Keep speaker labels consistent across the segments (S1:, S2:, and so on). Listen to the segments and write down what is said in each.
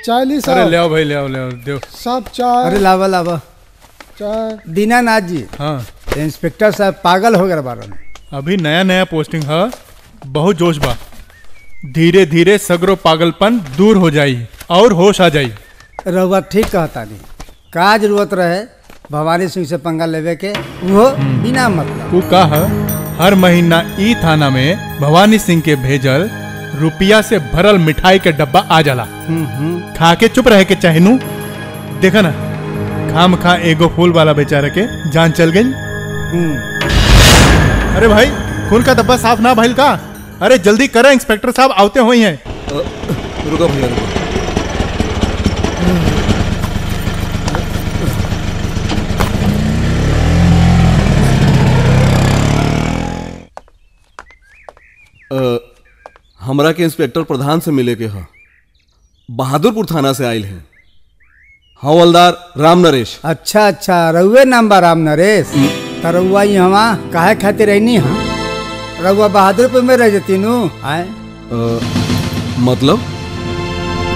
S1: चाय ली साहब।
S2: अरे ले आओ भाई, ले आओ दो
S1: सब चाय।
S3: अरे लावा लावा
S1: चाय।
S3: दीनानाथ जी।
S2: हाँ
S3: इंस्पेक्टर साहब पागल हो गए बारन।
S2: अभी नया नया पोस्टिंग है, बहुत जोश बा। धीरे धीरे सगरो पागलपन दूर हो जाई और होश आ जाई।
S3: रहुआ ठीक कहता नहीं, का जरूरत रहे भवानी सिंह से पंगा लेवे के, वो बिना मतलब।
S2: वो का है, हर महीना ई थाना में भवानी सिंह के भेजल रुपया से भरल मिठाई के डब्बा आ जाला। खा के चुप रहे के चाहनू। देखा ना, खाम खा एगो फूल वाला बेचारा के जान चल गई। अरे भाई, खून का डब्बा साफ ना भइल का? अरे जल्दी करें, इंस्पेक्टर साहब आते हुए हैं।
S4: रुको भैया रुको। हमरा के इंस्पेक्टर प्रधान से मिले के है, बहादुरपुर थाना से आयल हैं। हवलदार राम नरेश।
S3: अच्छा अच्छा, रहुए नाम बा राम नरेश। तो रहुआ यहाँ काहे खातिर रहनी है? रहुआ बहादुरपुर में रह जती नू आए।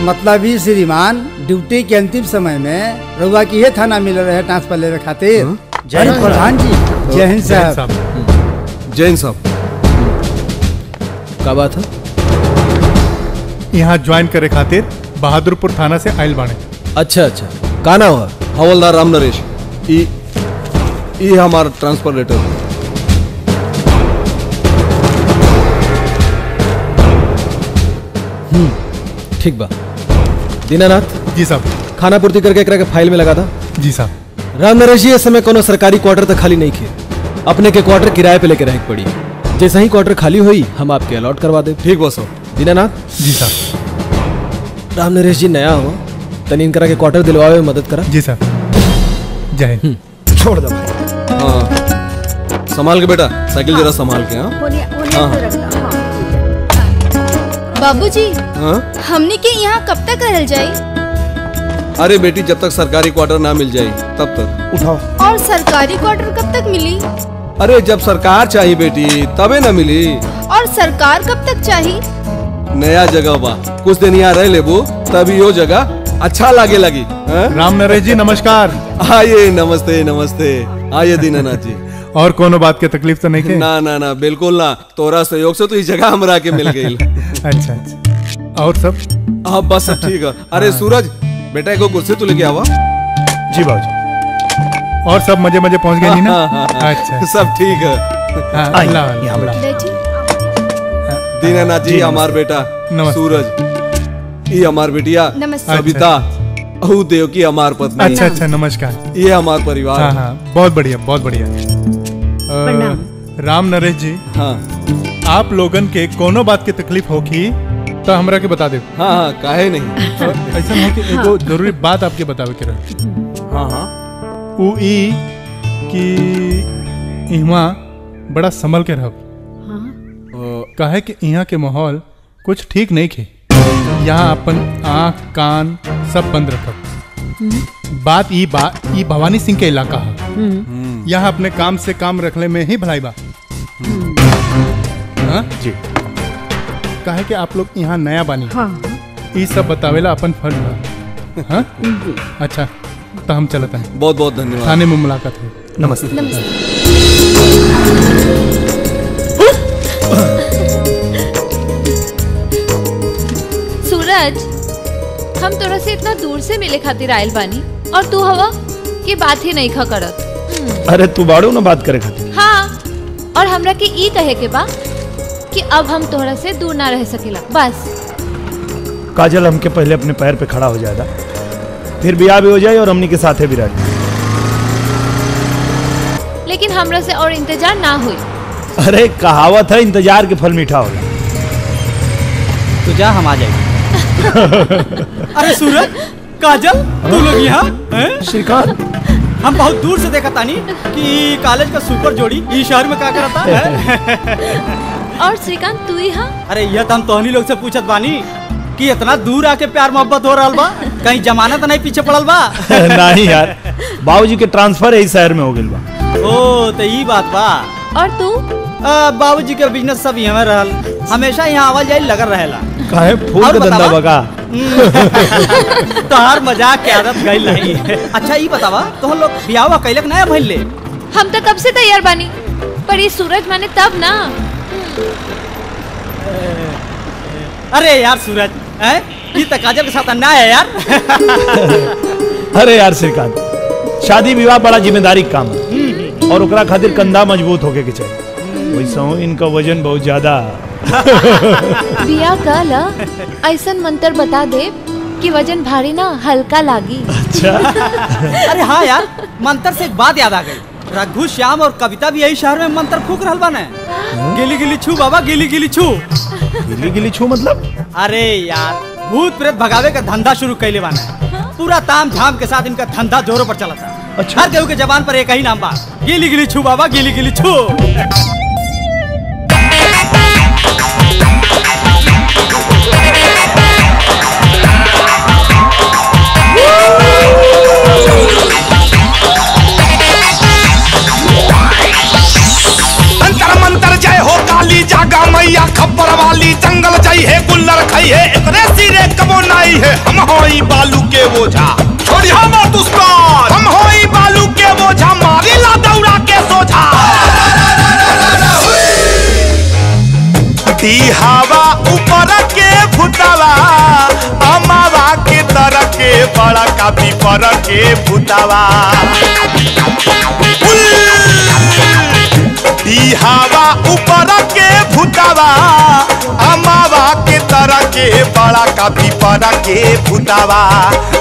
S3: मतलब ही श्रीमान, ड्यूटी के अंतिम समय में रहुआ की ये थाना मिल रहे ट्रांसफर लेवे खातिर। जय हिंद प्रधान जी। जय हिंद साहब।
S4: जय हिंद साहब। क्या बात है?
S2: यहाँ ज्वाइन करे खातिर बहादुरपुर थाना से आयल बाने।
S4: अच्छा अच्छा, का नाम है? हवलदार राम नरेश। ई हमारा ट्रांसफर लेटर। ठीक बा। दीनानाथ
S2: जी साहब।
S4: खाना पूर्ति करके एकरा के फाइल में लगा था।
S2: जी साहब।
S4: राम नरेश जी, इस समय कोनो सरकारी क्वार्टर तक खाली नहीं थे, अपने के क्वार्टर किराए पे लेके रह पड़ी। जैसे ही क्वार्टर खाली हुई हम आपके अलॉट करवा दे। ठीक बस। दीनानाथ
S2: जी साहब।
S4: राम नरेश जी नया हो, तनी इनकरा के क्वार्टर दिलवावे में मदद करा।
S2: जी साहब। जय हिंद।
S4: छोड़ दो भाई। हाँ संभाल के बेटा, साइकिल जरा संभाल के।
S5: बाबूजी, हमने के यहाँ कब तक रहल जाई?
S4: अरे बेटी, जब तक सरकारी क्वार्टर ना मिल जाए तब तक। उठाओ।
S5: और सरकारी क्वार्टर कब तक मिली?
S4: अरे जब सरकार चाहिए बेटी तबे ना मिली।
S5: और सरकार कब तक चाहिए?
S4: नया जगह बा, कुछ दिन यहाँ रह लेबू तभी वो जगह अच्छा लागे लगी।
S2: राम नरेश जी नमस्कार।
S4: आइए। नमस्ते नमस्ते। आइए दीनानाथ जी।
S2: और कोनो बात के तकलीफ तो नहीं के?
S4: ना ना ना, बिल्कुल ना। तोरा सहयोग से तो इस जगह हमरा के मिल गई।
S2: अच्छा अच्छा। और सब?
S4: हाँ बस ठीक है। अरे सूरज बेटा, एक कुर्सी तो लेके आवा।
S2: जी बाबूजी। और सब मजे मजे पहुंच गए ना? अच्छा
S4: सब ठीक है। दीनानाथ जी हमार बेटा सूरज, ये हमार बिटिया सविता, अहू देव की हमार पत्नी।
S2: अच्छा अच्छा, नमस्कार।
S4: ये हमार परिवार।
S2: हाँ हाँ, बहुत बढ़िया बहुत बढ़िया। राम नरेश जी,
S4: हाँ
S2: आप लोगन के कोनो बात की तकलीफ होगी तो हमरा के बता दे।
S4: हाँ हाँ, काहे नहीं।
S2: ऐसा है कि एगो जरूरी बात आपके बतावे के रहे।
S4: हाँ हाँ।
S2: उ ई कि इहाँ बड़ा संभल के रह। काहे कि यहाँ के माहौल कुछ ठीक नहीं खे। यहाँ अपन आँख कान सब बंद रखब। बात ई भवानी सिंह के इलाका है। यहाँ अपने काम से काम रखले में ही भलाई बा। हाँ जी। काहे कि आप लोग यहाँ नया बानी। ये सब बतावेला अपन फर्ज बा। हाँ अच्छा, तो हम चलते हैं।
S4: बहुत बहुत धन्यवाद।
S2: थाने में मुलाकात है।
S4: नमस्ते।
S5: सूरज, हम तोरा से इतना दूर से मिले खातिर आयल बानी और तू हवा की बात ही नहीं खा करत।
S6: अरे तू बाड़ू ना बात करे खातिर।
S5: हाँ, और हमरा के ई कहे के बा कि अब हम तोरा से दूर ना रह सकेला बस।
S6: काजल, हमके पहले अपने पैर पे खड़ा हो जाएगा, फिर ब्याह भी हो जाए और हमनी के साथे भी रह।
S5: लेकिन हमरा से और इंतजार ना हुई।
S6: अरे कहावत है, इंतजार के फल मीठा होला।
S7: तो जा, हम आ जाएंगे। अरे सूरज, काजल, तू लोग यहाँ?
S6: श्रीकांत,
S7: हम बहुत दूर से देखा तानी कि कॉलेज का सुपर जोड़ी इस शहर में क्या करता है।
S5: और श्रीकांत, तू यहाँ?
S7: अरे यह तो हम तोहनी लोग से पूछत बानी कि इतना दूर आके प्यार मोहब्बत हो रहा बा, कहीं जमानत नहीं पीछे पड़ल बा?
S6: नहीं यार, बाबूजी के ट्रांसफर यही शहर में हो गइल बा।
S7: ओ तो ये बात बा।
S5: और तू?
S7: बाबूजी के बिजनेस सब यहाँ रहल, हमेशा यहाँ आवाज जाए लगल रहेला।
S6: काहे फूल का धंधा बगा?
S7: तोहार मजाक के आदत गई नहीं। अच्छा ये बतावा तो लोग बियाह कैलक नया भइल ले?
S5: हम तो कब से तैयार बानी, पर ये सूरज माने तब ना।
S7: अरे यार सूरज, ये तो काजल के साथ अन्याय है यार।
S6: अरे यार श्रीकांत, शादी विवाह बड़ा जिम्मेदारी काम है और ओकरा खातिर कंधा मजबूत होके के चाहिए। वैसा इनका वजन बहुत ज्यादा।
S5: बिया काला ऐसन मंत्र बता दे कि वजन भारी ना हल्का लागी।
S6: अच्छा।
S7: अरे हाँ यार, मंत्र से एक बात याद आ गई। रघु, श्याम और कविता भी यही शहर में मंत्र फूक रहल बाने। गिली गिली छू बाबा, गिली गिली छू।
S6: गिली गिली छू मतलब?
S7: अरे यार, भूत प्रेत भगावे का धंधा शुरू कैले बाने। पूरा ताम झाम के साथ इनका धंधा जोरों पर चला था।
S6: अच्छा।
S7: हर केहू के जबान पर एक ही नाम बा, गिली गिली छू बाबा, गिली गिली छू।
S8: जय हो काली जागा मैया खब्बर वाली, जंगल जई है गुल्लर खई है, इतने सिरे कबो नाई है। हम होई बालू के बोझा, छोड़िया मत उसको। हम होई बालू के बोझा, मारी ला दौड़ा के सोझा। दी हवा ऊपर के भूतावा, अमावा के तर के बड़ा काफी पर के भूतावा। हवा ऊपर के भूतावा, अमावा के तरह के बड़ा काफी पर के भूतावा।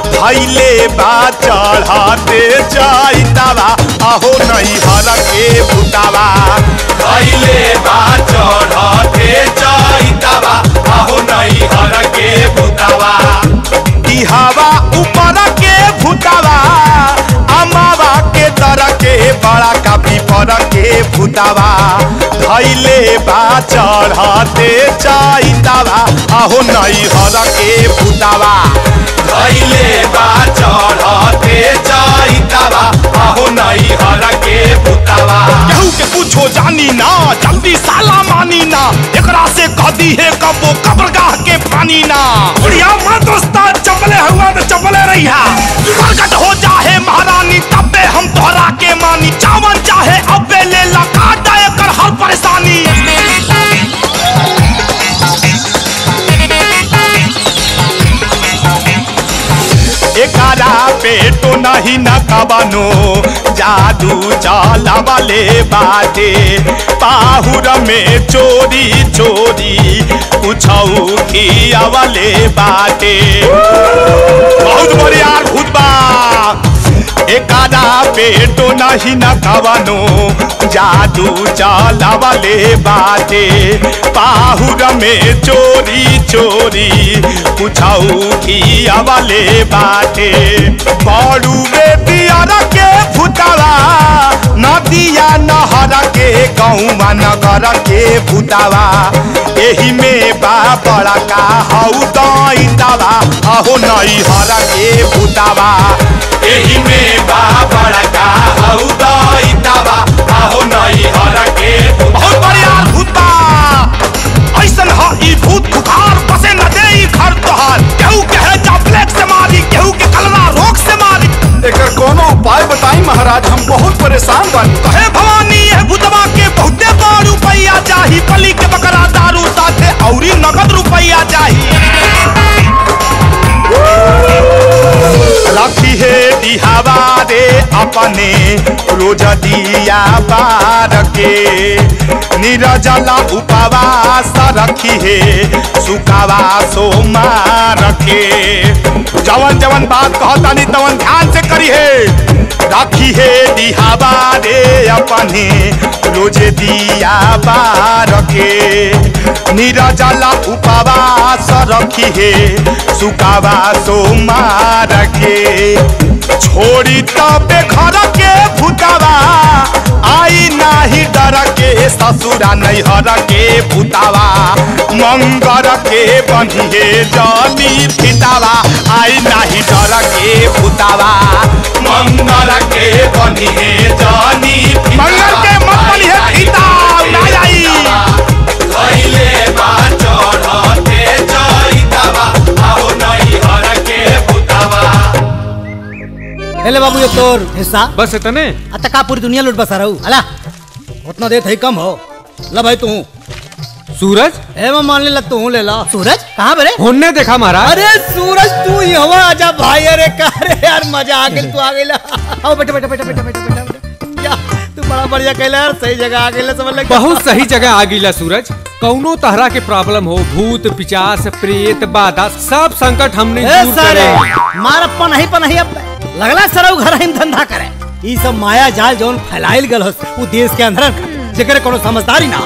S8: भैले बा चढ़ाते जाइतावा, अहो नहीं हर के भूतावा। भैले बा चढ़ाते जाइतावा, अहो नहीं हर के भूतावा। हवा ऊपर के भूतावा, अमावा के तरह के बड़ा काफी पर के भूतावा। धैले बा चढ़ाते जाइतावा, अहो नहीं हर के भूतावा। धैले बा चढ़ाते जाइतावा, अहो नहीं हर के भूतावा। केहू के पूछो जानी ना, जल्दी साला मानी ना, एकरा से कदी है कबो कब्रगाह के पानी ना। उड़िया मत दोस्ता, चपले हुआ तो चपले रहिया। प्रकट हो जाहे महारानी, तबे हम तोहरा के मानी। चावन चाहे अबे ले ला, काट दे कर हर परेशानी। एकारा पेटो नहीं न कबनो, जादू चाला वाले बाटे। पाहुर में चोरी चोरी कुछऊ किया वाले बाटे। बहुत बढ़िया भूत बा। एकादा पेटो नहीं न कवनो, जादू चाला वाले बाटे। पाहुर में चोरी चोरी कुछऊ किया वाले बाटे। बड़ू बेटियर के भूतावा, नदिया नहर के गौवा नगर के भूतावा। एही में बा बड़ा का हऊ दैतावा, अहो नहीं हर के भूतावा। एही में बा बड़ा का हऊ दैतावा, अहो नहीं हर के। बहुत बढ़िया भूत बा। ऐसन ह ई भूत खुखार, बसे न दे ई घर तोहार। केहू के है जा ब्लैक से मारी, केहू के कलरा रोग से मारी। एकर कोनो उपाय बताई महाराज, हम बहुत परेशान बानी। कहे भवानी है भूतवा के बहुते बड़ रुपैया चाही। बलि के बकरा दारू साथे औरी नगद रुपैया चाही। रखी है दिहावा रे अपने रोज दिया बार के। निरजला उपवास रखी है सुकावा सोमार के। जवन जवन बात कहता नहीं तवन ध्यान से करी है। रखी है दिहावा रे अपने रोज दिया बार के। निरजला उपवास रखी है सुकावा सोमार के। छोड़ी तबे घर के भूतावा, आई नाही डर के ससुरा नैहर के भूतावा। मंगर के बनिए जानी फितावा, आई नाही डर के भूतावा। मंगर के बनिए जानी मंगर के मत बनिए फिता ना आई। धैले बा चढ़ते जाइतावा, आओ नहीं
S3: हेले बाबू ये तोर हिस्सा
S4: बस इतने
S3: अतका पूरी दुनिया लूट बसा रहू अला उतना देत है कम हो ला भाई तू
S4: सूरज
S3: ए मैं मान ले तू ले ला सूरज कहाँ बरे
S4: होने देखा महाराज।
S3: अरे सूरज तू ही हवा आजा भाई अरे का रे यार मजा आ गेल तू आ गेला आओ बेटा बेटा बेटा बेटा बेटा बेटा या तू बड़ा बढ़िया कहला यार सही जगह आ गेला समझ लग
S4: बहुत सही जगह आ गईला सूरज। कौनो तरह के प्रॉब्लम हो भूत पिचास प्रेत बाधा सब संकट हमने दूर
S3: सारे
S4: करे।
S3: मार पनही अब लगला सरौ घर हम धंधा करे ई सब माया जाल जौन फैलाइल गल हो वो देश के अंदर जेकर कोनो समझदारी ना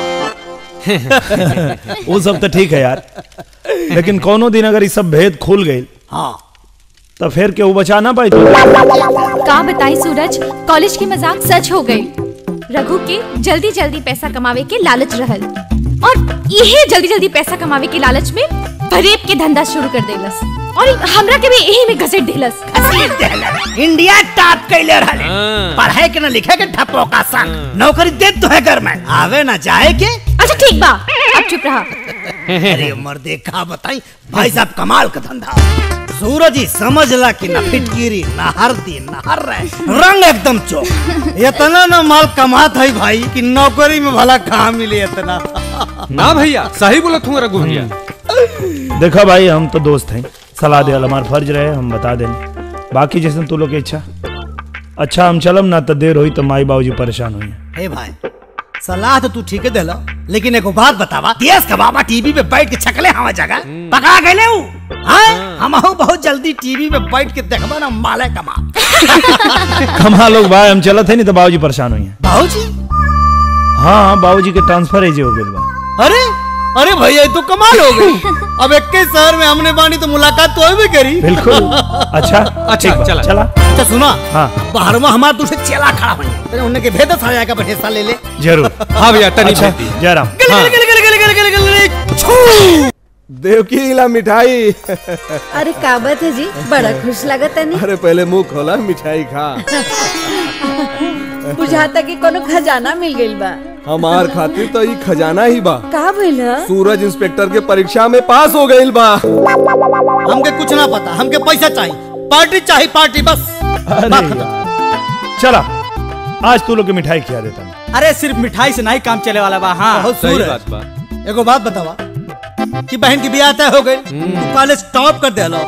S6: वो सब तो ठीक है यार, लेकिन कोनो दिन अगर ये सब भेद खुल गई
S3: हाँ
S6: तो फिर क्यों बचा ना पाई?
S5: का बताई सूरज, कॉलेज की मजाक सच हो गई। रघु के जल्दी जल्दी पैसा कमावे के लालच रहल और यही जल्दी जल्दी पैसा कमावे के लालच में फरेब के धंधा शुरू कर देलस और हमरा के भी यही में घसीट देलस।
S3: इंडिया टॉप कैले रहले पढ़ाई के ना लिखे के ठप्पो का संग नौकरी दे तो है घर में आवे ना जाए के।
S5: अच्छा ठीक बा अब चुप रहा।
S3: अरे मर्दे का बताई भाई साहब कमाल का धंधा सूरज ही समझ ला कि ना फिटकीरी ना हरदी ना हर रंग एकदम चौक इतना ना माल कमात है भाई कि नौकरी में भला कहाँ मिले इतना।
S4: ना भैया सही बोला तू रघु भैया।
S6: देखा भाई हम तो दोस्त हैं, सलाह दे हमारा फर्ज रहे हम बता दें, बाकी जैसे तू लोग की इच्छा। अच्छा हम चलम ना तो देर हुई तो माई बाबूजी परेशान हुई।
S3: हे भाई सलाह तो तू ठीक है देला, लेकिन एक बात बतावा देश का बाबा टीवी पे बैठ के छकले हवा जगह पका गए हम बहुत जल्दी टीवी पे बैठ के देखबा ना माले कमा
S6: कमा लोग भाई हम चलत है नहीं तो बाबूजी परेशान हुई।
S3: बाबूजी
S6: हाँ बाबूजी के ट्रांसफर एजे हो गई बा।
S3: अरे अरे भैया तो कमाल हो गई। अब एक के शहर में हमने बानी तो मुलाकात तो भी करी।
S6: बिल्कुल। अच्छा
S4: चला
S6: चला।
S3: अच्छा सुना
S6: हाँ
S3: बाहर में हमारा दूसरे चेला खड़ा हुई तेरे उन्हें के भेद साया का हिस्सा ले ले
S6: जरूर।
S4: हाँ भैया तनी
S6: अच्छा जयराम।
S9: देवकी ला मिठाई।
S10: अरे का बात है जी बड़ा खुश लगत है
S9: अरे पहले मुंह खोला मिठाई खा।
S10: बुझाता कि कोनो खजाना मिल गइल बा।
S9: हमार खातिर तो ये खजाना ही बा।
S10: का भइल ह?
S9: सूरज इंस्पेक्टर के परीक्षा में पास हो गइल बा।
S3: हमके कुछ ना पता, हमके पैसा चाहिए, पार्टी चाहिए, पार्टी बस।
S6: चला आज तू लोग की मिठाई खिला देता हूँ।
S7: अरे सिर्फ मिठाई से नहीं काम चले वाला बा। हाँ
S3: बहुत सही बात बा। एगो बात बतावा कि बहन की ब्याह तय हो गई, तू कॉलेज टॉप कर देलो,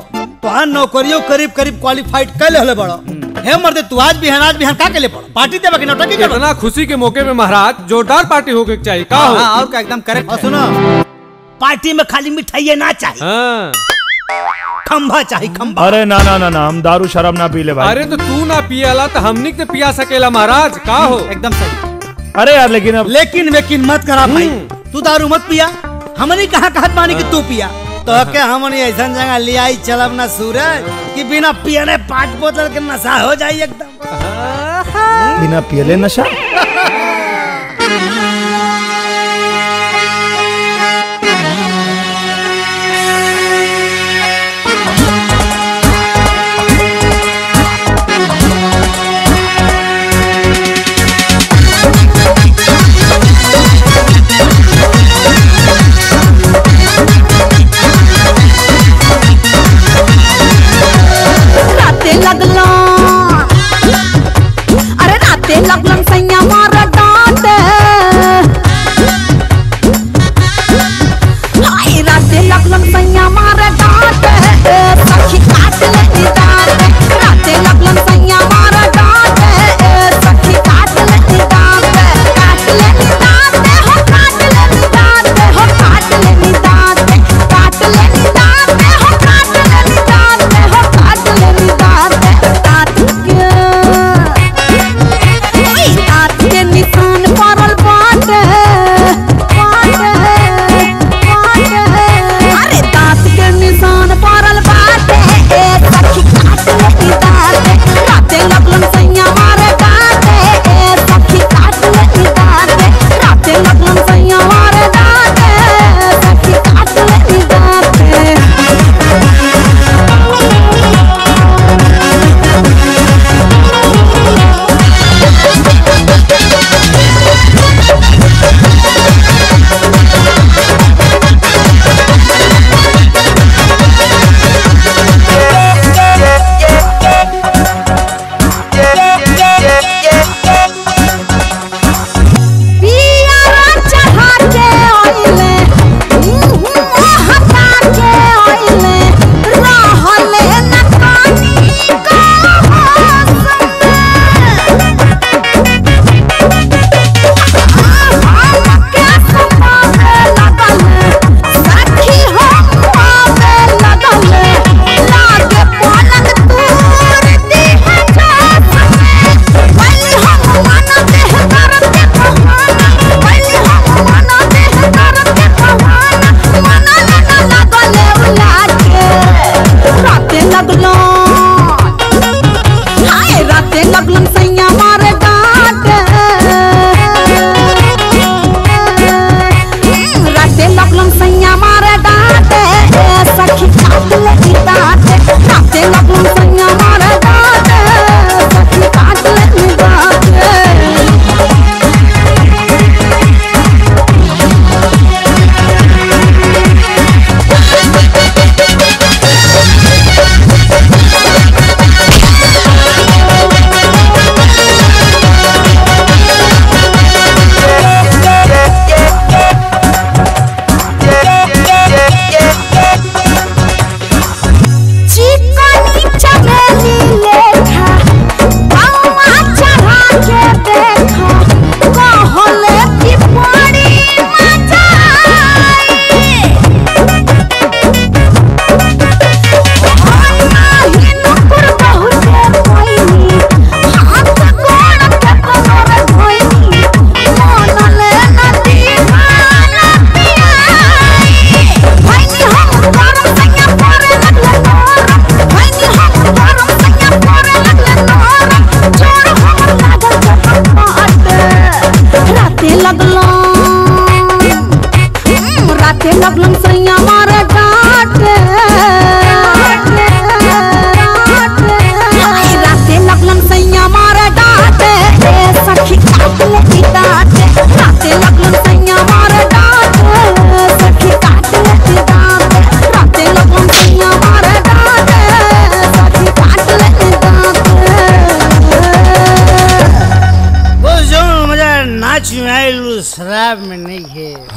S3: तो आ नौकरियों करीब करीब क्वालिफाइड कर ले बड़ो। हे मर्दे तू आज बिहान का के ले पड़ो, पार्टी देबा कि नौटंकी करो।
S4: इतना खुशी के मौके में महाराज जोरदार पार्टी होके चाहिए का हो।
S7: हाँ और का एकदम करेक्ट।
S3: और सुनो पार्टी में खाली मिठाई ना चाहिए,
S4: हाँ।
S3: खंभा चाहिए खंभा।
S6: अरे ना ना ना ना हम दारू शराब ना पी ले भाई।
S4: अरे तो तू ना पियाला तो हमनी के पिया सकेला महाराज का हो।
S7: एकदम सही।
S6: अरे यार लेकिन अब
S3: लेकिन मत करा भाई, तू दारू मत पिया, हमने कहा कहत बानी कि तू पिया, तो क्या हमने ऐसा जगह ले आई चलब ना सूरज कि बिना पियने 5 बोतल के नशा हो जाए एकदम।
S6: बिना पियले नशा।
S10: लगलन सैया मार डांटे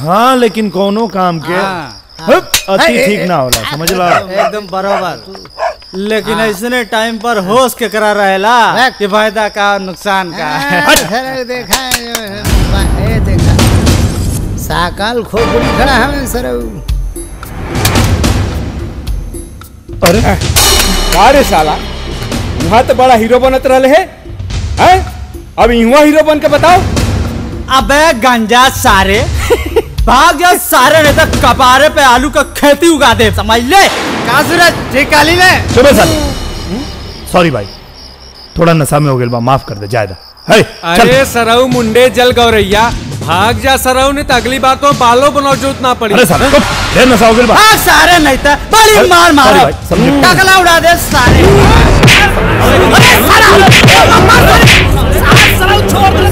S6: हाँ लेकिन कोनो काम के अति ठीक ना होला, समझ ला।
S7: एकदम बराबर। लेकिन ऐसने टाइम पर होश के करा रहेला कि फायदा का नुकसान का।
S3: देखा देखा साकाल खोपड़ी खड़ा है सर।
S9: अरे अरे साला यहाँ तो बड़ा हीरो बनत रहे हैं, अब युवा हीरो बन के बताओ।
S7: अबे गंजा सारे भाग जा सारे, नहीं तो कपारे पे आलू का खेती उगा दे, समझ ले। का सूरज ठीक काली ने
S6: चुप सर। सॉरी भाई, थोड़ा नशा में हो गया, माफ कर दे जायदा।
S4: अरे सरऊ मुंडे जल गौरैया, भाग जा सरऊ, ने तो अगली बार तो बालों बनाओ जरूरत ना पड़ी।
S6: अरे सारे ढेर नशा हो गया।
S7: हाँ सारे नहीं तो बड़ी मार मारो, टकला उड़ा दे सारे। छोड़ दे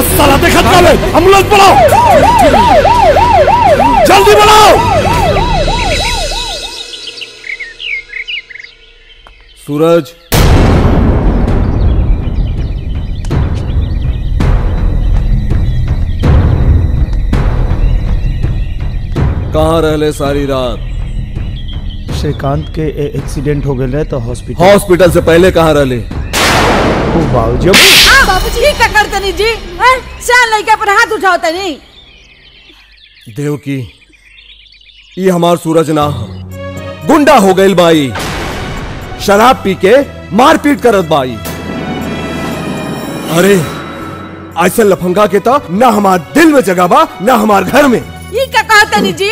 S6: साला देखा चले, एम्बुलेंस बुलाओ, जल्दी बुलाओ।
S9: सूरज कहाँ रहले सारी रात?
S6: श्रीकांत के एक्सीडेंट हो गए तो
S9: हॉस्पिटल से पहले कहाँ रहले?
S6: बाबूजी
S10: बाबूजी क्या करते नहीं जी? शान लड़के पर हाथ उठाते नहीं।
S9: देवकी ये हमार सूरज ना गुंडा हो गई बाई, शराब पी के मारपीट करत बाई। अरे ऐसे लफंगा के तो ना हमार दिल में जगह बा ना हमार घर में।
S10: ये क्या कहते नहीं जी?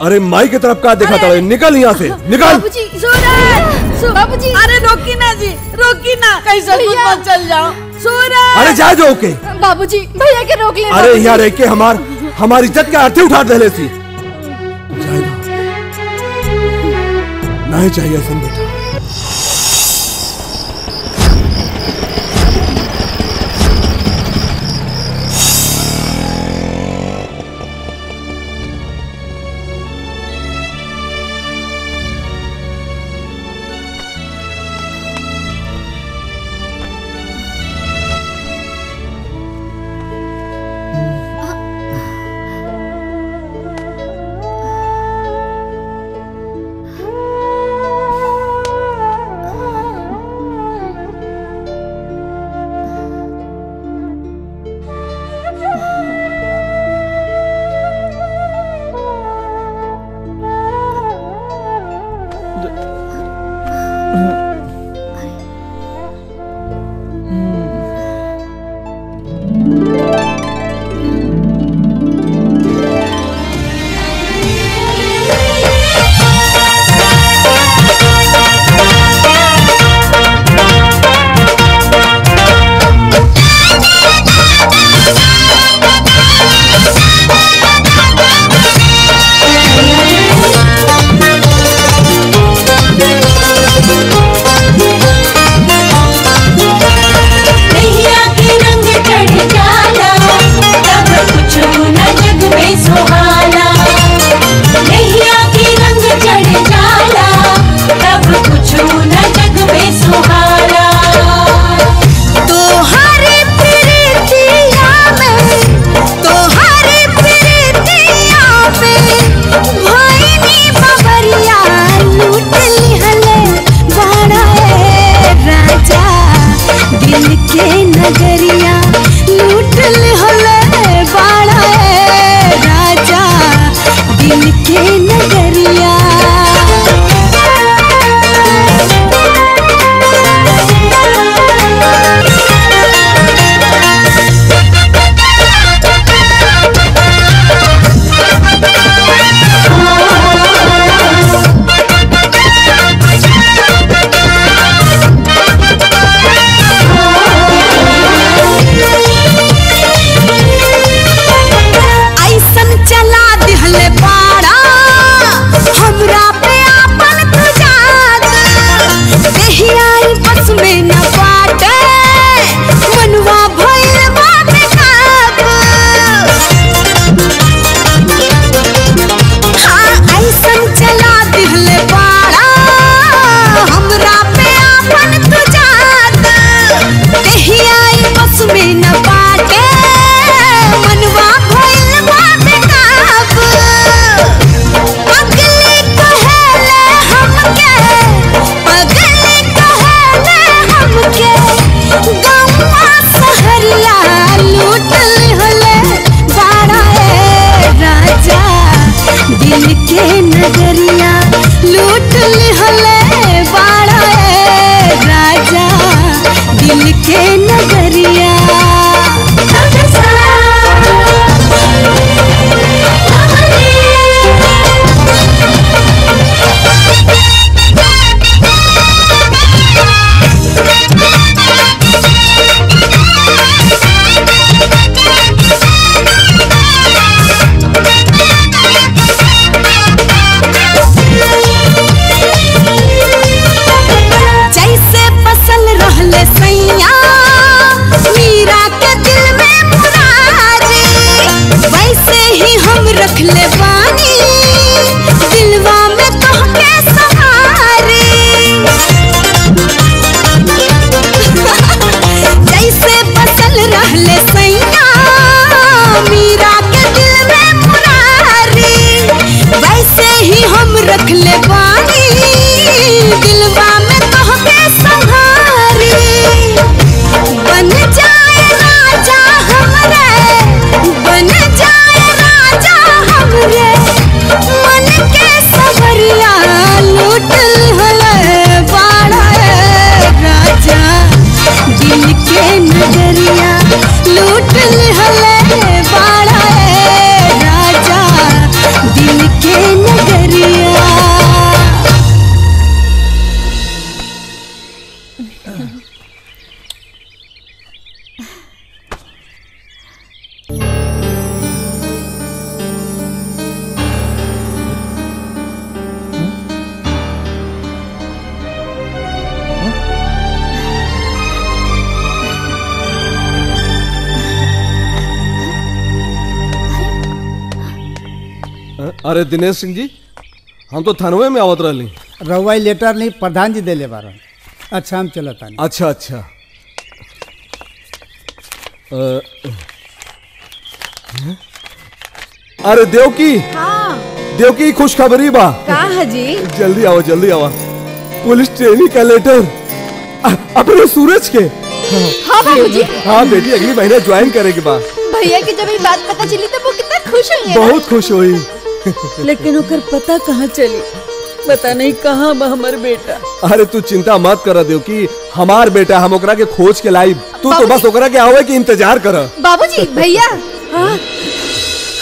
S9: अरे माई की तरफ का देखा था, निकल यहाँ से निकल।
S10: बाबूजी सूरज, बाबूजी अरे रोकी ना जी, रोकी ना, कैसे मत चल जाओ सूरज।
S9: अरे जा जो के
S5: बाबूजी भैया के रोक ले।
S9: अरे यहाँ रह के हमारी इज्जत के अर्थी उठा दे लेती। नहीं चाहिए सन बेटा।
S11: ले बानी दिलवा में तोहके सहारे जैसे बसल रहले सैया मीरा के दिल में मुरारी वैसे ही हम रख ले बानी दिलवा में तोहके सहारे बन जाए राजा हमरे बन जाए राजा हमरे मन के सवरिया लूटल हले बाड़ा राजा दिल के नगरिया लूटल हले बाड़ा राजा दिल के नगरिया।
S9: अरे दिनेश सिंह जी हम तो थानवे में आवत रही
S1: रउआ लेटर नहीं प्रधान जी देले बारन। अच्छा हम चलता नहीं।
S9: अच्छा अच्छा अरे देवकी
S10: हाँ
S9: देवकी खुशखबरी बा
S10: का हजी
S9: जल्दी आओ पुलिस ट्रेनिंग का लेटर अपने सूरज के।
S10: हाँ बाबूजी
S9: हाँ बेटी अगली महीने ज्वाइन करेगी बा।
S10: भैया की जब ये बात पता चली तो वो कितना खुश हुई है ना?
S9: बहुत खुश हुई
S10: लेकिन ओकर पता कहाँ चली पता नहीं कहाँ बा हमर बेटा।
S9: अरे तू चिंता मत कर देव कि हमार बेटा हम ओकरा के खोज के लाई तू तो बस ओकरा के आवे के इंतजार कर।
S10: बाबूजी भैया हाँ,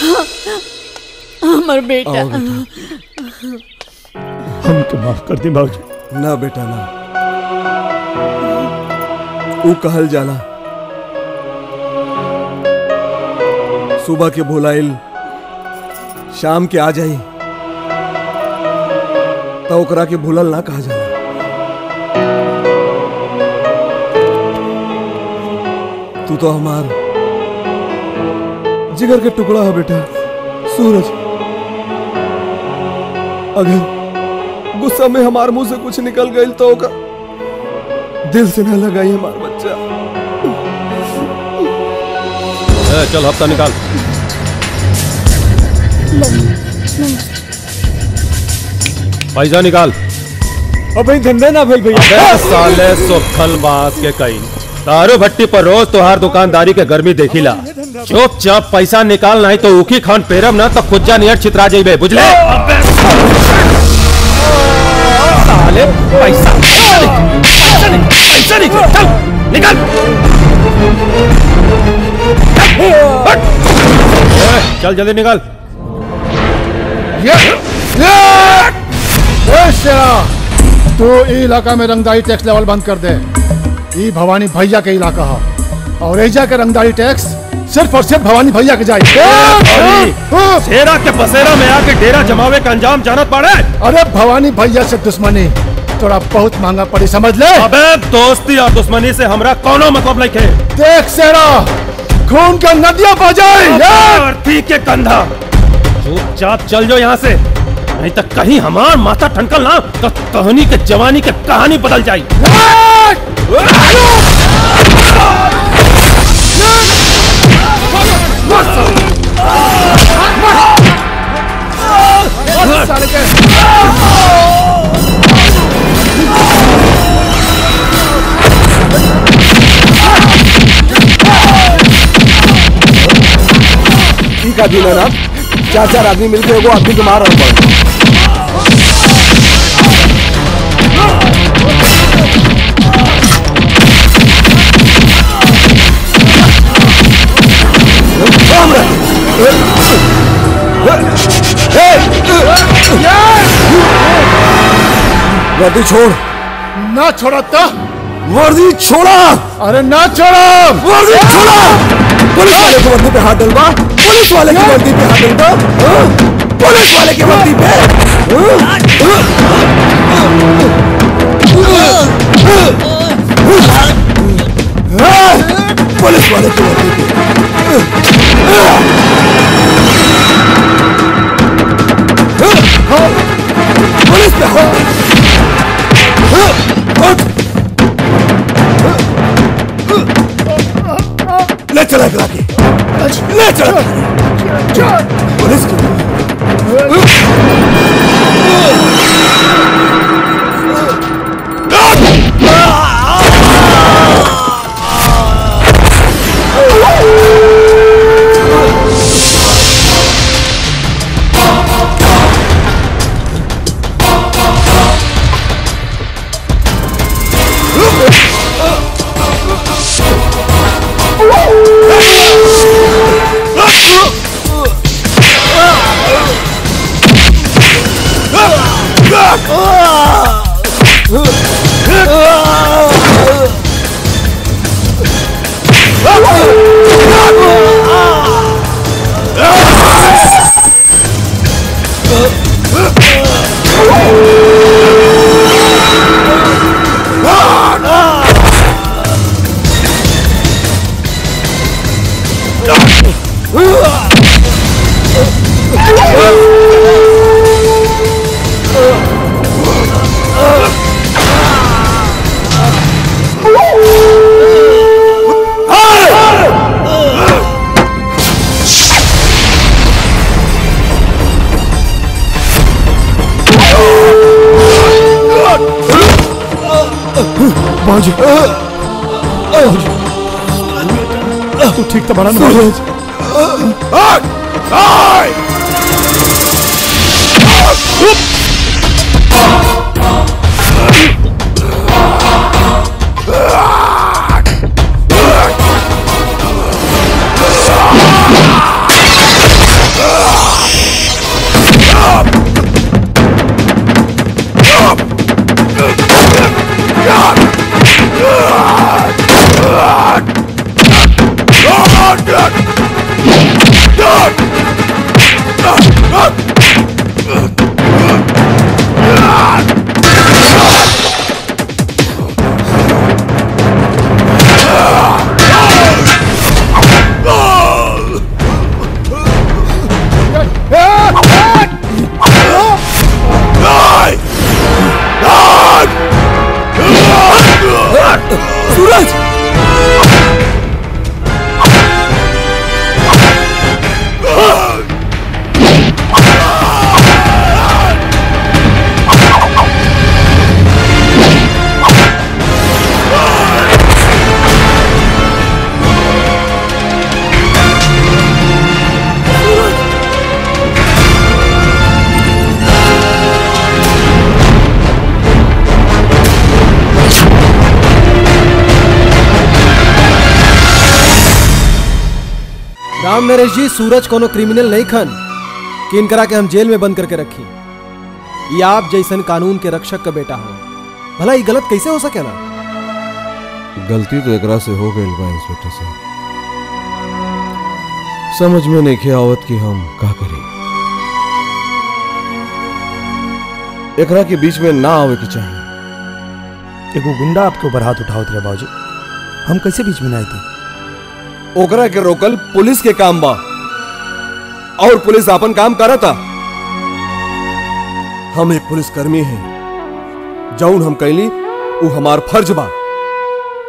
S10: हाँ, हमर बेटा
S6: हम तो माफ कर दी बाबूजी।
S9: ना बेटा ना ऊ कहल जाला सुबह के भुलाइल शाम के आ जाई तो ओकरा के भूलल ना कहा जाला। तू तो हमार जिगर के टुकड़ा है बेटा सूरज। अगर गुस्सा में हमार मुंह से कुछ निकल गई तो ओका दिल से ना लगाई हमार बच्चा।
S4: चल हफ्ता निकाल। पैसा निकाल।
S9: अब धंधे ना भेल
S4: भैया। साले सोखल बास के कई तारो भट्टी पर रोज तोहार दुकानदारी के गर्मी देखिला। चुपचाप पैसा निकाल नहीं तो उखी खान पेरम ना तो खुज्जा नियर छितरा जाइबे बुझले। साले पैसा चल निकाल। चल जल्दी निकाल।
S2: तू इलाका में रंगदारी टैक्स लेवल बंद कर दे। ये भवानी भैया के इलाका है और एजा के रंगदारी टैक्स सिर्फ और सिर्फ भवानी भैया के जाए।
S4: शेरा के बसेरा में आके डेरा जमावे का अंजाम जानत पड़े।
S2: अरे भवानी भैया से दुश्मनी थोड़ा बहुत महंगा पड़ी समझ ले।
S4: अबे दोस्ती और दुश्मनी से हमरा कोनो मतलब नहीं है।
S2: देख शेरा खून का नदियां बजाए
S4: के कंधा। चुपचाप चल जाओ यहाँ से नहीं तो कहीं हमार माथा ठनकल ना तो कहानी के जवानी के कहानी बदल जाए।
S9: का दिन है ना चार चार आदमी मिलकर एगो आदमी के मार रहा है। वर्दी छोड़।
S2: ना छोड़ा तो
S9: वर्दी छोड़ा।
S2: अरे ना छोड़ा
S9: वर्दी छोड़ा। पुलिस वाले की वर्दी पे हाथ डलवा। पुलिस वाले की वर्दी पे हाथ डलवा। पुलिस वाले की वर्दी पे पुलिस वाले की वर्दी पे
S6: बाबूजी तू ठीक तो बड़ा ना
S12: राम नरेश जी, सूरज कोनो क्रिमिनल नहीं खन कि इनकरा के हम जेल में बंद करके रखी। ये आप जैसन कानून के रक्षक का बेटा हो, भला ये गलत कैसे हो सके ना?
S9: गलती तो एकरा से हो गई बा इंस्पेक्टर साहब, समझ में नहीं आवत कि हम का करी। एकरा के बीच में ना आवे के चाहिए।
S6: एगो गुंडा आपके ऊपर हाथ उठावत रहे बाबूजी, हम कैसे बीच में ना आए थे?
S9: ओकरा के रोकल पुलिस के काम बा और पुलिस अपन काम करता। हम एक पुलिसकर्मी हैं, जौन हम कैली वो हमार फर्ज बा,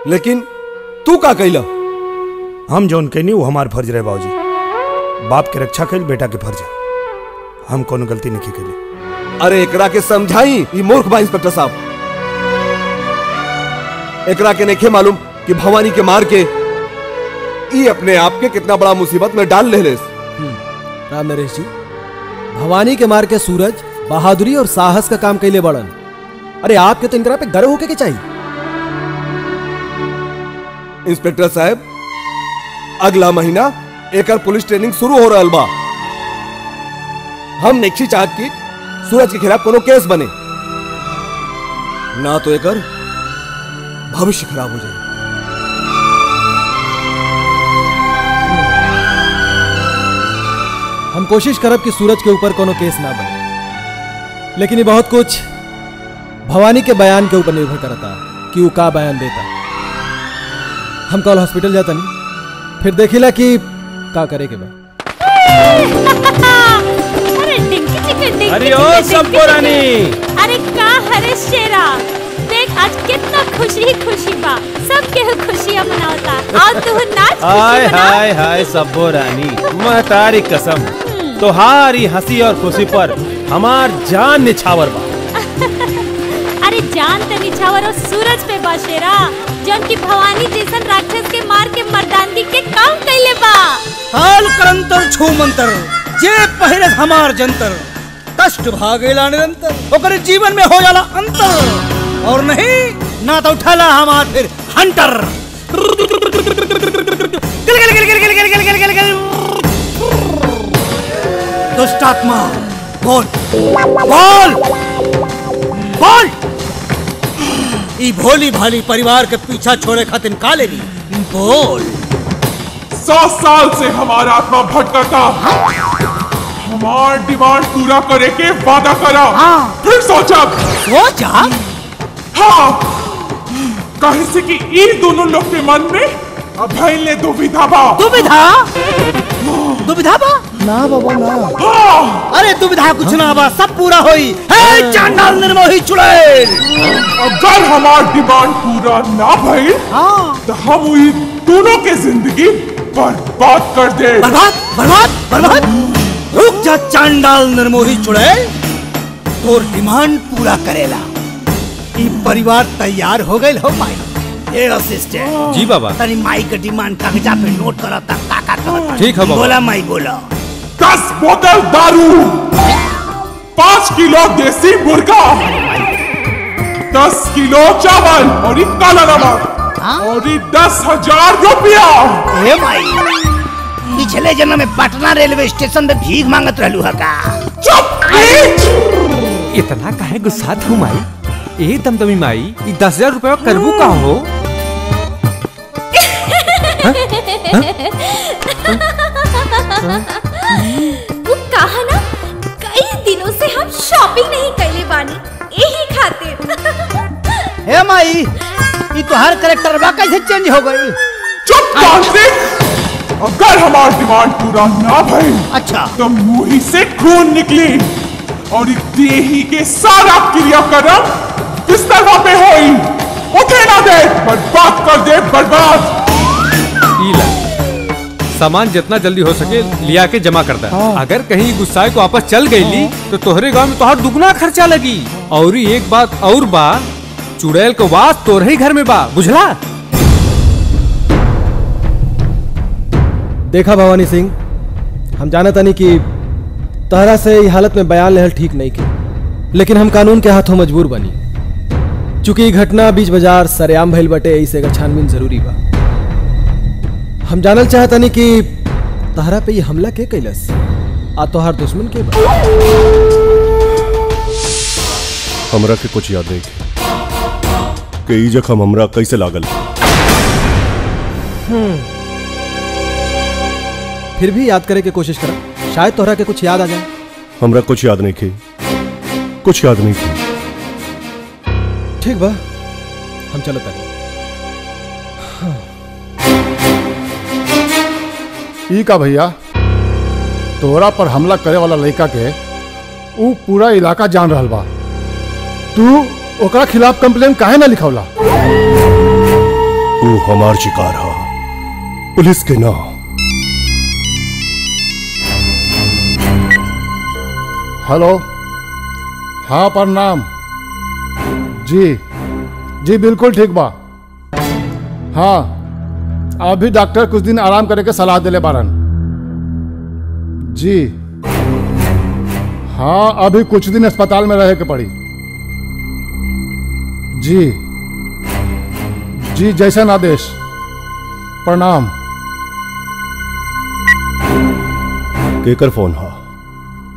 S9: लेकिन तू का कैला?
S6: हम जौन कैनी वो हमार फर्ज रहे बाबूजी, बाप के रक्षा कैल बेटा के फर्ज है, हम कोनो गलती नहीं कैली।
S9: अरे एकरा के समझाई, ये मूर्ख बा इंस्पेक्टर साहब। एकरा के नहीं मालूम कि भवानी के मार के ये अपने आप के कितना बड़ा मुसीबत में डाल ले।
S12: राम नरेश जी, भवानी के मार के सूरज बहादुरी और साहस का काम कैले बड़न। अरे आपके तो इनकरा पे गर्व होके के चाहिए।
S9: इंस्पेक्टर साहब, अगला महीना एकर पुलिस ट्रेनिंग शुरू हो रहा बा। हम नहीं चाहत कि सूरज के खिलाफ कोनो केस बने, ना तो एकर भविष्य खराब हो जाए।
S12: हम कोशिश करब कि सूरज के ऊपर कोनो केस ना बने, लेकिन ये बहुत कुछ भवानी के बयान के ऊपर निर्भर करता कि वो का बयान देता। हम कल हॉस्पिटल जाता नहीं, फिर देखिला कि का करे के बा।
S13: अरे डिंकी चिकन डिंकी।
S4: अरे ओ सबको रानी।
S13: अरे का हरे शेरा, देख आज कितना खुशी ही खुशी बा, सब के खुशियां मनावता। आओ तू नाच।
S4: हाय हाय हाय सबो रानी, महतारी कसम तोहारी हंसी और खुशी पर हमार जान निछावर बा।
S13: अरे जान तो निछावर और सूरज पे बा शेरा, जौन की भवानी जैसन राक्षस के मार के मर्दानगी के काम कैले बा।
S3: हाल करंतर छू मंतर, जे पहले हमार जंतर, कष्ट भागेला निरंतर, ओकरे जीवन में हो जाला अंतर। और नहीं ना तो उठाला हमार फिर हंटर। दुष्टात्मा बोल बोल। बोल। ई भोली भाली परिवार के पीछा छोड़े खातिर का लेनी बोल।
S14: 100 साल से हमारा आत्मा भटका था। हमार डिमांड पूरा करे के वादा करा। फिर सोचा हाँ, कहे से कि इन दोनों लोग के मन में अभय ने दुविधा बा।
S3: दुविधा बा
S12: ना बाबा ना।
S14: हाँ।
S3: अरे दुविधा कुछ ना बा, सब पूरा होई। हे चांडाल निर्मोही चुड़ैल,
S14: अगर हमार डिमांड पूरा ना भइल तो हम उन दोनों के जिंदगी बर्बाद कर दे।
S3: बर्बाद बर्बाद बर्बाद। रुक जा चांडाल निर्मोही चुड़ैल, तोर डिमांड पूरा करेला। ई परिवार तैयार हो गए हो माई। ये असिस्टेंट
S4: जी बाबा।
S3: तनी माई का डिमांड कागजा पे नोट करा ता काका कहत।
S4: ठीक है बाबा।
S3: बोला माई बोला।
S14: 10 बोतल दारू, 5 किलो देसी मुर्गा, 10 किलो चावल और काला नमक और 10,000 रुपया।
S3: ए माई, पिछले जन्म में पटना रेलवे स्टेशन पे भीख मांगत रहलू है का?
S14: चुप।
S15: इतना काहे गुस्सात हो माई? ए दमदमी माई, 10,000 रुपया करबू का हो?
S5: वो कहा ना, कई दिनों से हम शॉपिंग नहीं कैले बानी, यही खातिर।
S3: हे माई, ये तो हर कैरेक्टर बा कैसे चेंज हो गई?
S14: चुप तांत्रिक, अगर हमारा डिमांड पूरा ना भइल
S3: अच्छा
S14: तो मुंह से खून निकली और देही के सारा क्रियाक्रम किस तरह पे होई, उठे ना दे, बर्बाद कर दे, बर्बाद।
S15: सामान जितना जल्दी हो सके लिया के जमा करता है। अगर कहीं गुस्साए को वापस चल गई तो तोहरे गांव में तोहर दुगना खर्चा लगी। और एक बात और बा, चुड़ैल को वास तोहरे ही घर में बा, बुझला?
S12: देखा भवानी सिंह, हम जानत नहीं कि तहरा से ये हालत में बयान लेहल ठीक नहीं के, लेकिन हम कानून के हाथों मजबूर बनी। चूंकि ये घटना बीच बाजार सरेआम भइल बटे, इसे एकर छानबीन जरूरी बा। हम जानल चाहता नहीं कि तहरा पे ये हमला के कैलस, आ तोहार दुश्मन के बा?
S9: हमरा के कुछ याद नहीं कि ई जख्म हमरा कैसे लागल।
S12: फिर भी याद करे के कोशिश करा, शायद तोहरा के कुछ याद आ जाए।
S9: हमरा कुछ याद नहीं की, कुछ याद नहीं की।
S12: ठीक बा, हम चलो तक।
S2: ई का भैया, तोरा पर हमला करे वाला लड़का के ऊ पूरा इलाका जान रहल बा, तू ओकरा खिलाफ कंप्लेन काहे ना लिखौला?
S9: ऊ हमार शिकार हा, पुलिस के ना।
S2: हेलो, हाँ प्रणाम। जी जी बिल्कुल ठीक बा। हाँ, अभी डॉक्टर कुछ दिन आराम करे के सलाह देले बारन। जी हाँ, अभी कुछ दिन अस्पताल में रहे के पड़ी। जी जी जैसन आदेश। प्रणाम।
S9: केकर फोन हा?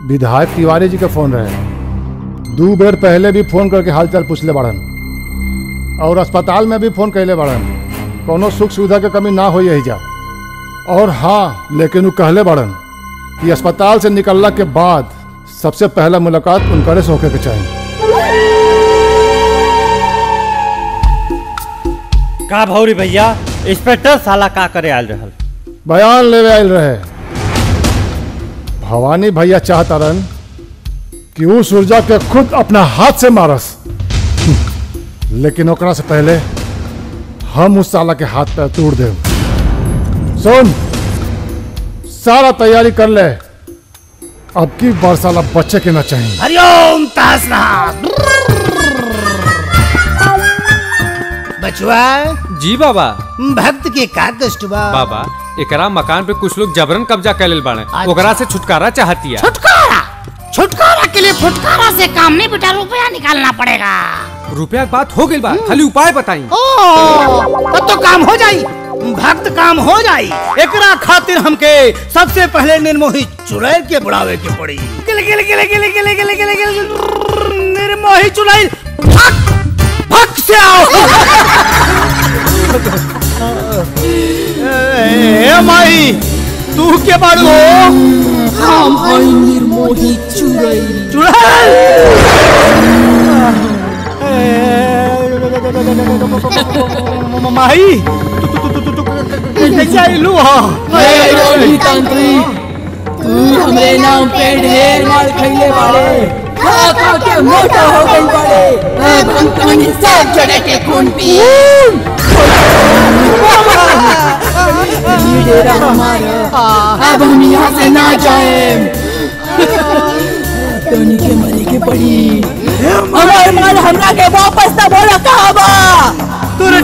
S2: विधायक तिवारी जी का फोन रहे। 2 बेर पहले भी फोन करके हालचाल पूछले बाड़न और अस्पताल में भी फोन कैले बाड़न। कोनो सुख सुविधा के कमी ना हो यही जा। और हाँ, लेकिन वो कहले बाड़न कि अस्पताल से निकलला के बाद सबसे पहला मुलाकात उनकरे से होके के चाहिए।
S16: का भौरी भैया, इंस्पेक्टर साला का करे आयल रहल?
S2: बयान लेवे आयल रहे। भवानी भैया चाहता रन कि वो सुरजा के खुद अपना हाथ से मारस, लेकिन ओकरा से पहले हम उस साला के हाथ पैर तोड़ दे। सुन, सारा तैयारी कर ले, अब की बार साला बच्चे के ना चाहिए।
S3: हरिओम तहसनास। बचवा
S15: जी बाबा।
S3: भक्त के का कष्ट बा?
S15: बाबा, एकरा मकान पे कुछ लोग जबरन कब्जा कर लेल बाड़े। ओकरा से छुटकारा चाहती है।
S10: छुटकारा? छुटकारा के लिए फुटकारा से काम नहीं बेटा, रुपया निकालना पड़ेगा।
S15: रुपया की बात हो गई बा, खाली उपाय बताई।
S3: तब तो काम हो जाई, भक्त काम हो जाई। एकरा खातिर हमके सबसे पहले निर्मोही चुड़ैल के बुलावे के पड़ी। गिल गिल गिल गिल गिल गिल गिल गिल निर्मोही चुड़ैल भक्त से आओ। ए माई तू के बाड़ू हो?
S10: हम हई निर्मोही चुड़ैल।
S3: माई कैसे आइलू हो?
S10: तांत्रिक तू हमरे नाम पे ढेर मार खइले बाड़े, खा खा के मोटा हो गई बाड़े। अब हम तनी सब जड़े के खून पिए। ये डेरा हमारा, अब हम यहाँ से ना जाए। तनी के मरे के पड़ी। हमारे माल हमरा के वापस ना बोला कहाँ बा?
S3: तोरे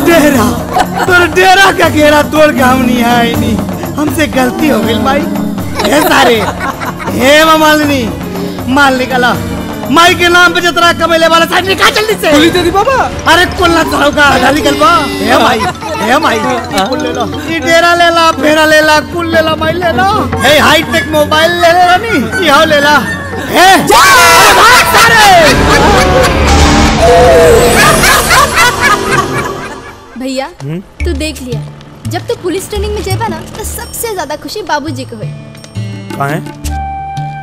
S3: डेरा का घेरा तोड़ के हम नहीं आए नहीं। हमसे गलती हो गई भाई। हे सारे हे मालिनी माल निकाला। माई के नाम पे जतरा कमेले वाला साइड निकाल जल्दी से।
S7: गोली दे दी बाबा।
S3: अरे कुल्ला चढ़ो का आधा निकल बा। हे माई कुल ले लो। ये डेरा ले ला, फेरा ले ला, कुल ले ला, माई ले लो। हे हाईटेक मोबाइल ले ले नी, ये ले ला। हे जा भाग सारे।
S5: भैया तू देख लिया, जब तू पुलिस ट्रेनिंग में जेबा ना तो सबसे ज्यादा खुशी बाबूजी को हुई।
S6: काहे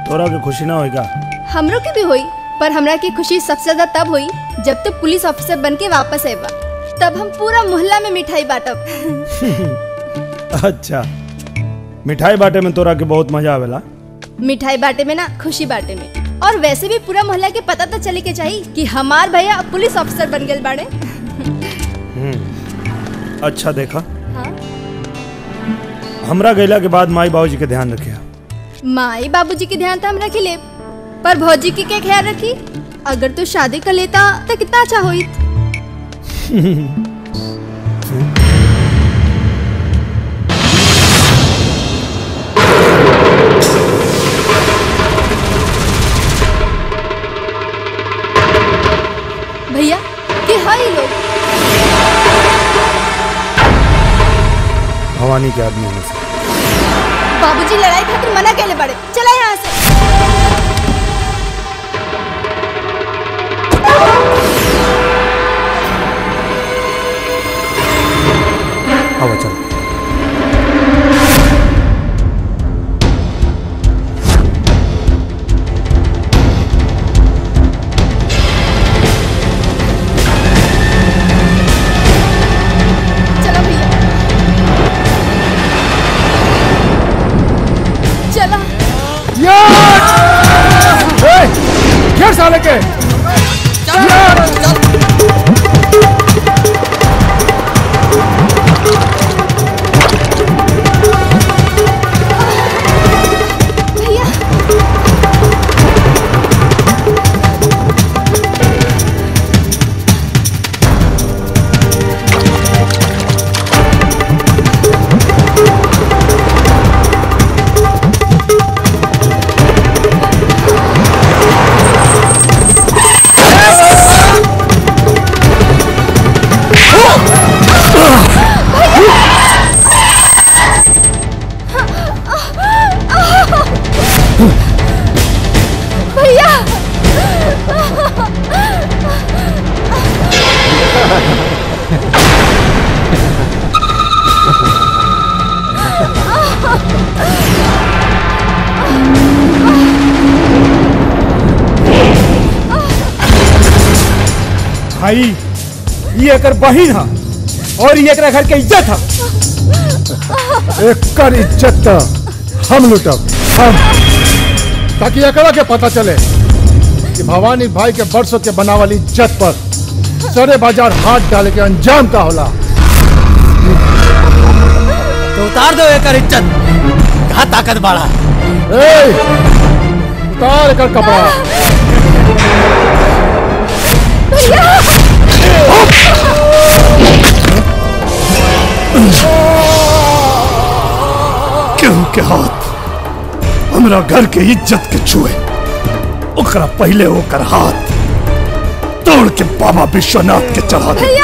S6: तोरा के खुशी ना होएगा?
S5: हमरो के भी हुई, पर हमरा की खुशी सबसे ज्यादा तब हुई जब तू पुलिस ऑफिसर बन के वापस आएबा। तब हम पूरा मोहल्ला में मिठाई बांटब।
S6: अच्छा, मिठाई बांटे में तोरा के बहुत मजा आवेला?
S5: मिठाई बांटे में ना, खुशी बांटे में। और वैसे भी पूरा मोहल्ला के पता तो चले के चाहिए कि हमार भैया पुलिस ऑफिसर बन गए बाड़े।
S6: अच्छा देखा,
S5: हाँ?
S6: हमरा गैला के बाद माई बाबूजी के ध्यान रखिया।
S5: माई बाबूजी के ध्यान तो हम रख ले, पर भौजी की क्या ख्याल रखी? अगर तू शादी कर लेता तो कितना अच्छा होइत। भैया के हाई लोग
S6: भवानी के आदमी में से।
S5: बाबूजी लड़ाई खातिर मना कैले बड़े, चला यहाँ से।
S6: आओ चल।
S9: चला साले के
S6: भाई ये एकर बहिन हा और ये एकरा घर के इज्जत हा।
S9: एकर इज्जत तो हम लुटब, हम, ताकि एकरा के पता चले कि भवानी भाई के बरसों के बनावल इज्जत पर सरे बाजार हाथ डाले के अंजाम का होला।
S3: तो उतार दो एकर इज्जत, कहाँ ताकत बाड़ा।
S9: उतार एकर कपड़ा।
S14: केहू के हाथ हमरा घर के इज्जत के छुए, ओकरा पहले ओकर हाथ तोड़ के बाबा विश्वनाथ के चढ़ा दे।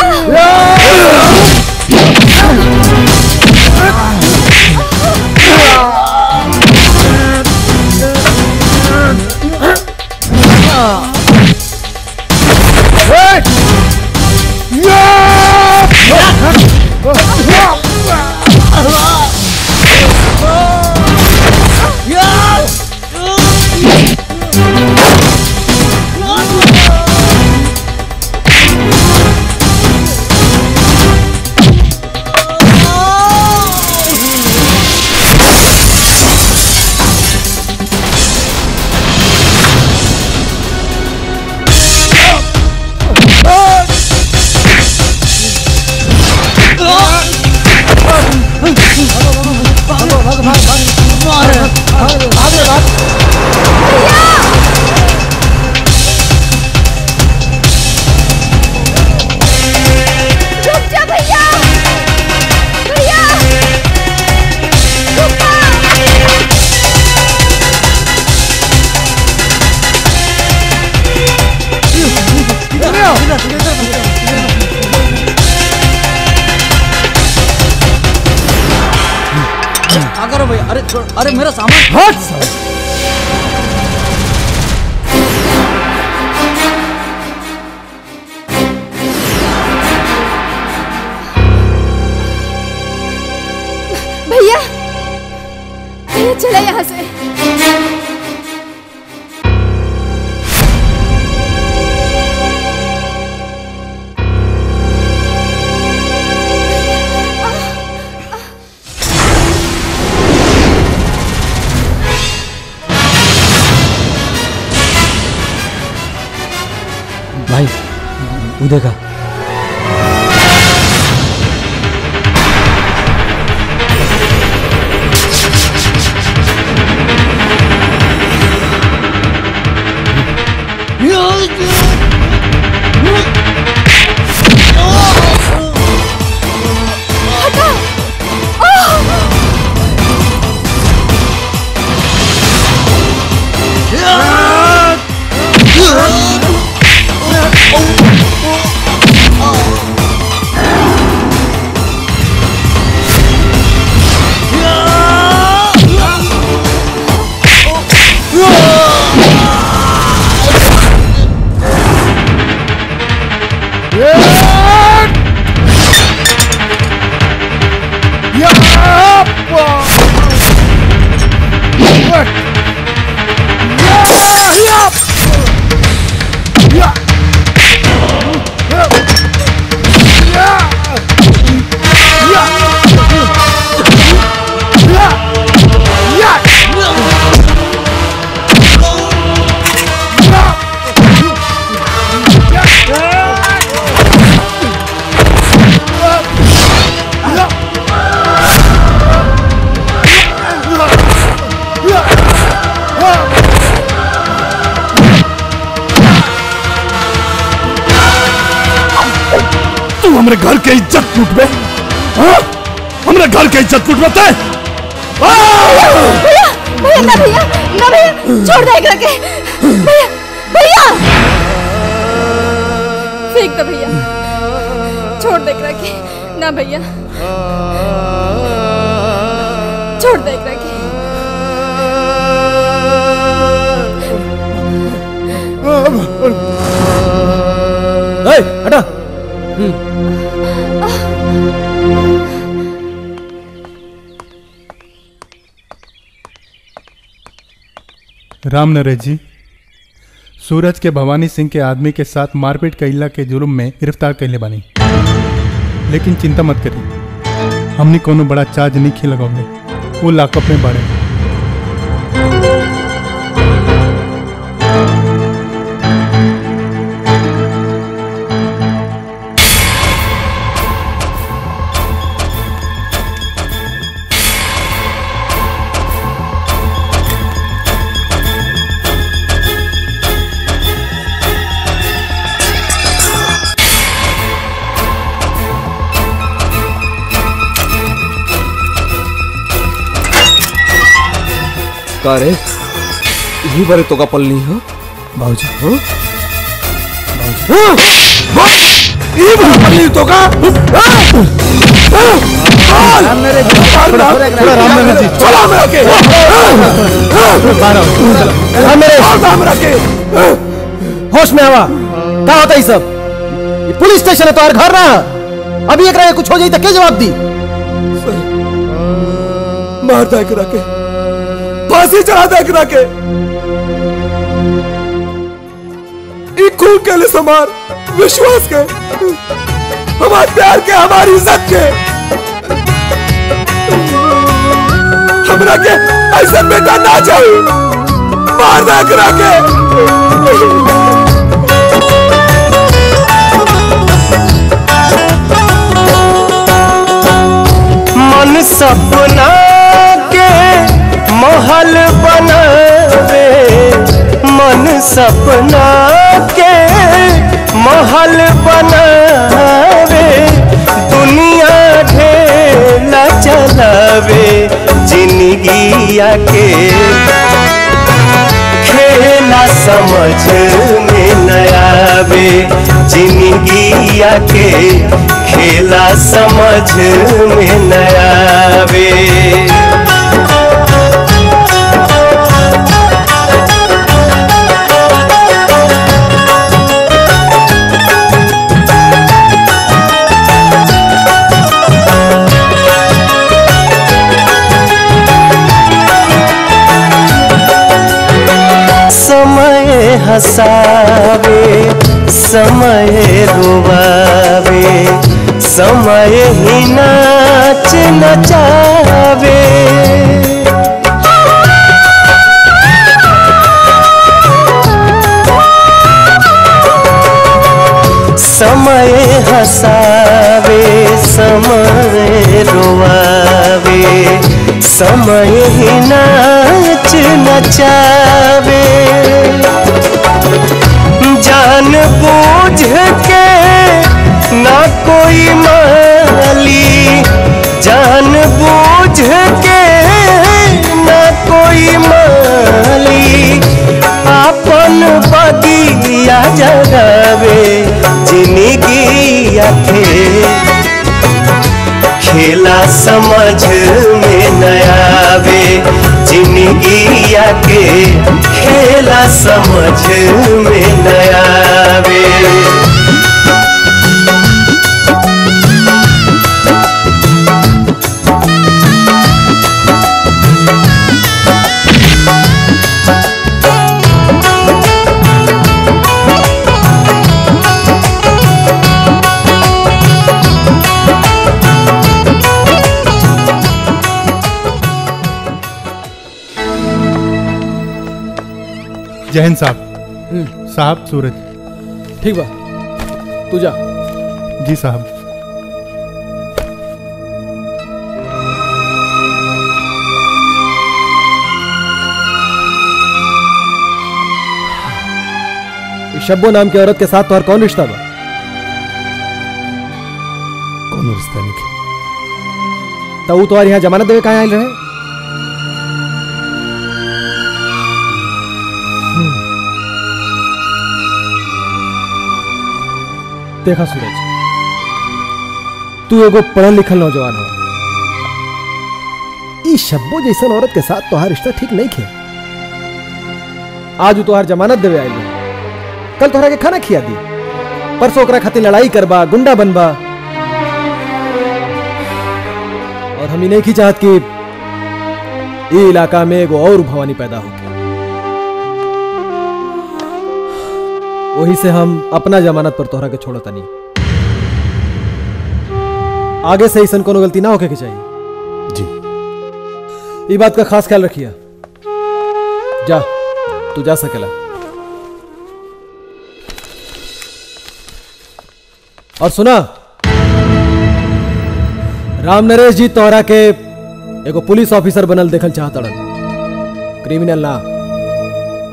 S7: अरे छोड़, अरे मेरा सामान
S12: हट साला।
S5: भैया भैया चला यहाँ से।
S12: भाई वो देखा।
S6: हमरे घर के इज्जत लूट में, हमरे घर के इज्जत लूट में भैया
S5: भैया ना भैया ना भैया छोड़ दे एकरा के भैया भैया फेंक दो भैया छोड़ दे एकरा के ना भैया छोड़ दे एकरा के।
S12: हटा।
S2: राम नरेश जी, सूरज के भवानी सिंह के आदमी के साथ मारपीट कैला के जुर्म में गिरफ्तार कैले बानी। लेकिन चिंता मत करी, हमने कोनो बड़ा चार्ज नहीं खी लगौले, वो लॉकअप में बाड़े।
S12: का रे यही बारे तो का पल नहीं हो बाबूजी। हाँ यही बारे पल नहीं तो का। राम नरेश जी चला मेरा के राम रखे होश में आवा। क्या होता है सब? ये पुलिस स्टेशन है तो हर घर ना। अभी एक रहे कुछ हो जाए तो क्या जवाब दी? मार दे करा के, फांसी चढ़ा दे करा के। खून के लिए समार विश्वास के, हमारे प्यार के, हमारी इज्जत के, हमरा के ऐसा बेटा ना चाहिए। मार दे करा के।
S17: मन सपना के महल बनावे, मन सपना के महल बनावे, दुनिया ढेला चलावे, जिंदगिया के खेला समझ में न आवे, जिंदगिया के खेला समझ में न आवे। हंसावे समय रुवावे समय ही नाच नचावे समय हंसावे समय रुवावे समय ही नाच नचावे जान बूझ के ना कोई माली जान बूझ के ना कोई माली अपन बगिया जगावे जिंदगी आखे खेला समझ में न आवे जिंदगी आके खेला समझ में न आवे
S2: जय हिंद साहब। साहब सूरज।
S12: ठीक बा तू जा।
S2: जी साहब।
S12: शब्बो नाम की औरत के साथ तुम्हारा कौन रिश्ता बा?
S9: कौन रिश्ता नहीं?
S12: तो वो तुम्हारे यहाँ जमानत देवे कहाँ आयल रहे? देखा सूरज, तू एगो पढ़ल लिखल नौजवान हो। इस शब्बो जैसन औरत के साथ तुम्हारा रिश्ता ठीक नहीं खे। आज तुम्हार जमानत देवे आयल रहे, कल तोहरा के खाना खिया दी, परसों ओकरा खातिर लड़ाई करबा, गुंडा बनबा। और हम ही नहीं की चाहत कि ये इलाका में एगो और भवानी पैदा हो। वही से हम अपना जमानत पर तोहरा के छोड़ता नहीं। आगे से ऐसा कोनो गलती ना होके के चाहिए।
S9: जी।
S12: ये बात का खास ख्याल रखिए। जा, तू जा सकेला। और सुना, राम नरेश जी तोहरा के एगो पुलिस ऑफिसर बनल देखल चाहतड़न, क्रिमिनल ना।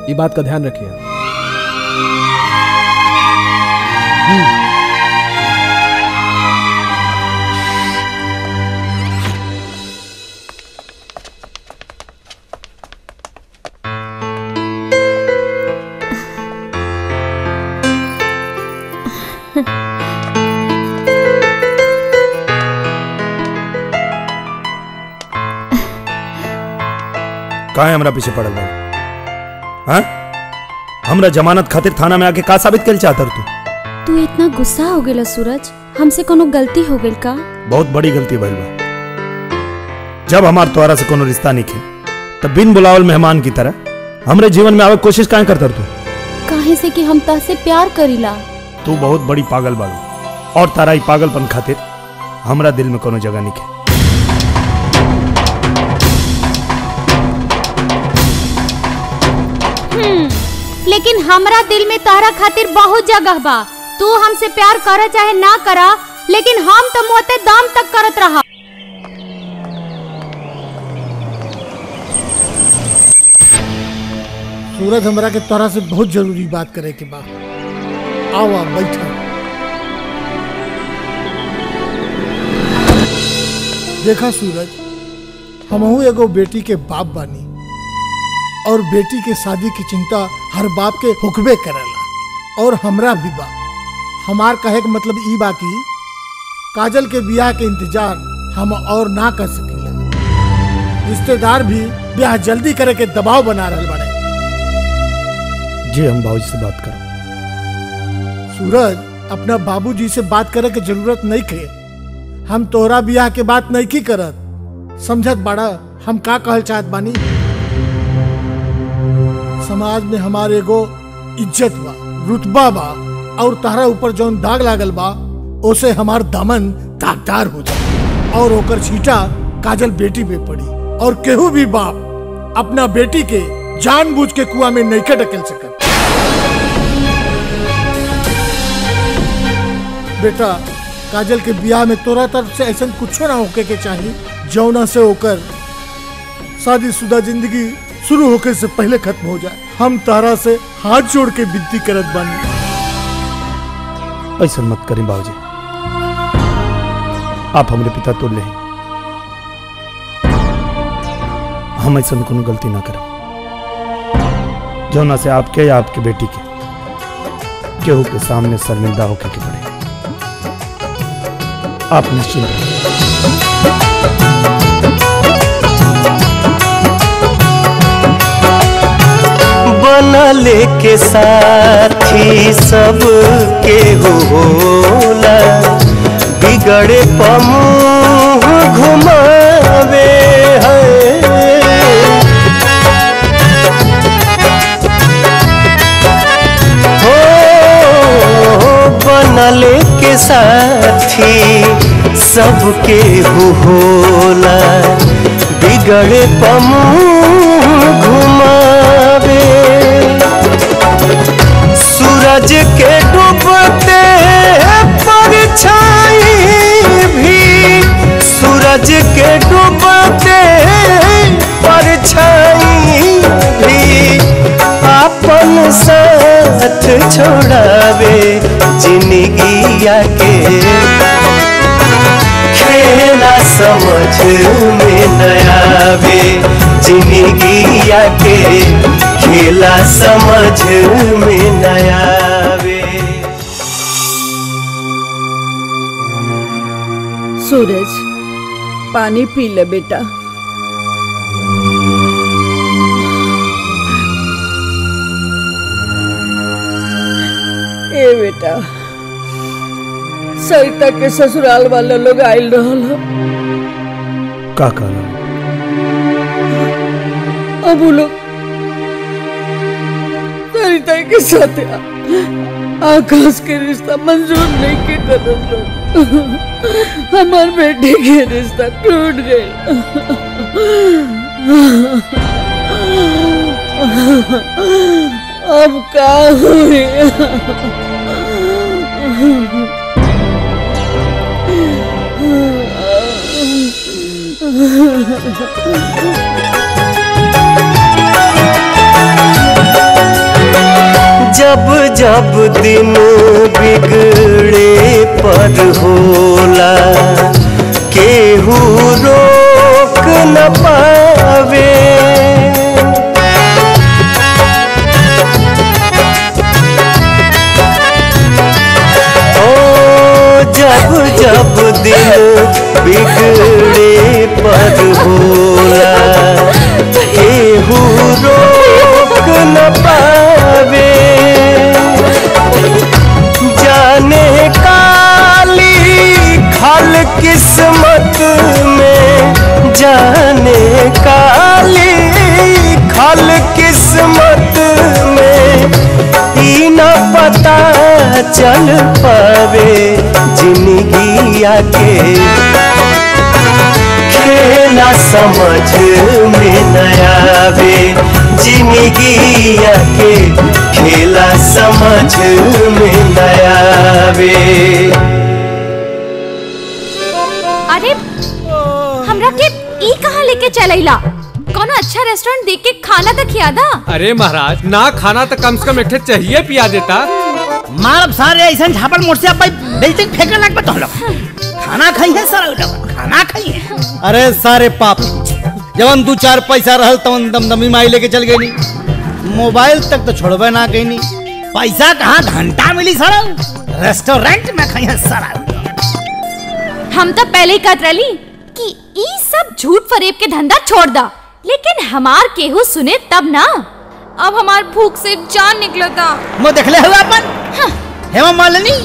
S12: ये बात का ध्यान रखिए।
S3: काहे हमरा पीछे पड़ल बा? हाँ? हमरा जमानत खातिर थाना में आके का साबित कर चाहता तू?
S5: तू इतना गुस्सा हो गेला सूरज? हमसे कोनो गलती हो गई का?
S3: बहुत बड़ी गलती भइल बा। जब हमार तोहरा से कोनो रिश्ता नहीं खे, तब बिन बुलावल मेहमान की तरह हमरे जीवन में आवे कोशिश काहे करता तू?
S5: काहे से कि हम तासे प्यार करीला।
S3: तू बहुत बड़ी पागल बाड़ू, और तारा ही पागलपन खातिर हमरा दिल में कोनो जगह नहीं खे।
S13: लेकिन हमरा दिल में तोहरा खातिर बहुत जगह बा। तू हमसे प्यार करा चाहे ना करा, लेकिन हम तो मोते दाम तक करत रहा।
S9: सूरज, हमरा के तोरा से बहुत जरूरी बात करे के बा। आवा बैठा। देखा सूरज, हमहू एगो बेटी के बाप बानी, और बेटी के शादी की चिंता हर बाप के हुक्बे करेला, और हमरा भी बा। हमार कहे के मतलब ई बा कि काजल के बियाह के इंतजार हम और ना कर सकेला। रिश्तेदार भी ब्याह जल्दी करे के दबाव बना रहे बड़े।
S3: जी, हम बाबूजी से बात करो।
S9: सूरज, अपना बाबूजी से बात करे के जरूरत नहीं खे। हम तोहरा बियाह के बात नहीं की करत, समझत बाड़ा हम का कहल चाहत बानी। समाज में हमारे एगो इज्जत बा, रुतबा बा और तारा ऊपर जौन दाग लागल बा ओसे हमार दामन दागदार हो जाए और ओकर छीटा काजल बेटी पे पड़ी और केहू भी बाप अपना बेटी के जानबूझ के कुआं में नहीं ढकेल सकत। बेटा काजल के ब्याह में तोरा तरफ से ऐसा कुछ ना होके के चाहिए जौना से होकर शादीशुदा जिंदगी शुरू होके से पहले खत्म हो जाए। हम तारा से हाथ जोड़ के विनती करत बानी।
S6: ऐसा मत करें बाबूजी, आप हमारे पिता तो ले, हम ऐसा कोनो गलती ना करें जौना से आपके या आपके बेटी के केहू के सामने शर्मिंदा होके के पड़े। आप निश्चिंत
S17: बनले के साथी सब के होला, बिगड़े पमुँह घुमावे बनले के साथी सबके होला, बिगड़े पमुँह घुमावे। सूरज के डूबते परछाई भी, सूरज के डूबते परछाई भी अपन साथ छोड़ावे। जिंदगिया के खेला समझ में न आवे, जिंदगिया के खेला समझ में न आवे।
S18: सूरज पानी पी ले बेटा। ए बेटा सरिता के ससुराल वाले लोग आयल रहल हो।
S6: का कहना
S18: अब वो लोग सरिता के साथ आकाश के रिश्ता मंजूर नहीं के करत लोग। हमार बेटे के रिश्ता टूट गए। अब का हुई?
S17: जब जब दिन बिगड़े पर होला, केहू रोक न पावे। जब जब दिन बिगड़े पर होला, केहू रोक न पावे। जाने काली खल किस्मत में, जाने काली खल किस्मत में ई न पता चल पावे। जिंदगिया के खेला समझ में न आवे, जिंदगिया के खेला समझ में न आवे।
S5: अरे हमरा के ई कहाँ लेके चलैला? कोनो अच्छा रेस्टोरेंट देख के खाना तक खिया दा।
S15: अरे महाराज ना खाना तो कम से कम एक चाहिए पिया देता।
S3: मारब सारे ऐसा झापड़ मोड़ से अब बिल्डिंग फेंकने लग पा। खाना खाई है सारा खाना खाई है।
S7: अरे सारे पाप जवन 2-4 पैसा रहल तवन दमदमी माई लेके चल गई नी। मोबाइल तक तो छोड़बे ना कहीं नी।
S3: पैसा कहाँ घंटा मिली सारा रेस्टोरेंट में खाई है सारा।
S5: हम तो पहले ही कहत रही कि ई सब झूठ फरेब के धंधा छोड़ दा, लेकिन हमार केहू सुने तब ना। अब हमार भूख से जान निकलता।
S3: मैं देख ले हुआ अपन हेमा मालिनी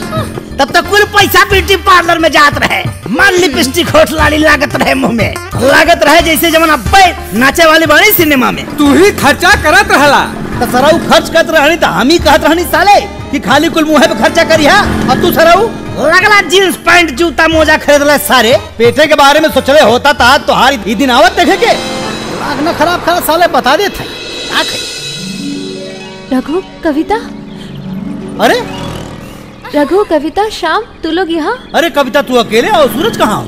S3: तब तक कुल पैसा ब्यूटी पार्लर में जात रहे। माल लिपस्टिक होठ लाली लागत रहे मुंह में, लागत रहे जैसे जमन अब्बे नाचे वाली बड़ी सिनेमा में।
S15: तू ही खर्चा करत रहला।
S3: तो सराऊ खर्च करत रहनी तो हम ही कहत रहनी साले कि खाली कुल मुँह पे खर्चा करी है। अब तू सराऊ लगला जींस पैंट जूता मोजा खरीद ले सारे पेटे के बारे में सोचले होता था तो हारी ई दिन आवत देखे के ना खराब खराब साले बता दे थे।
S5: रघु कविता,
S3: अरे
S5: रघु कविता श्याम तू लोग यहाँ?
S3: अरे कविता तू अकेले और सूरज कहाँ?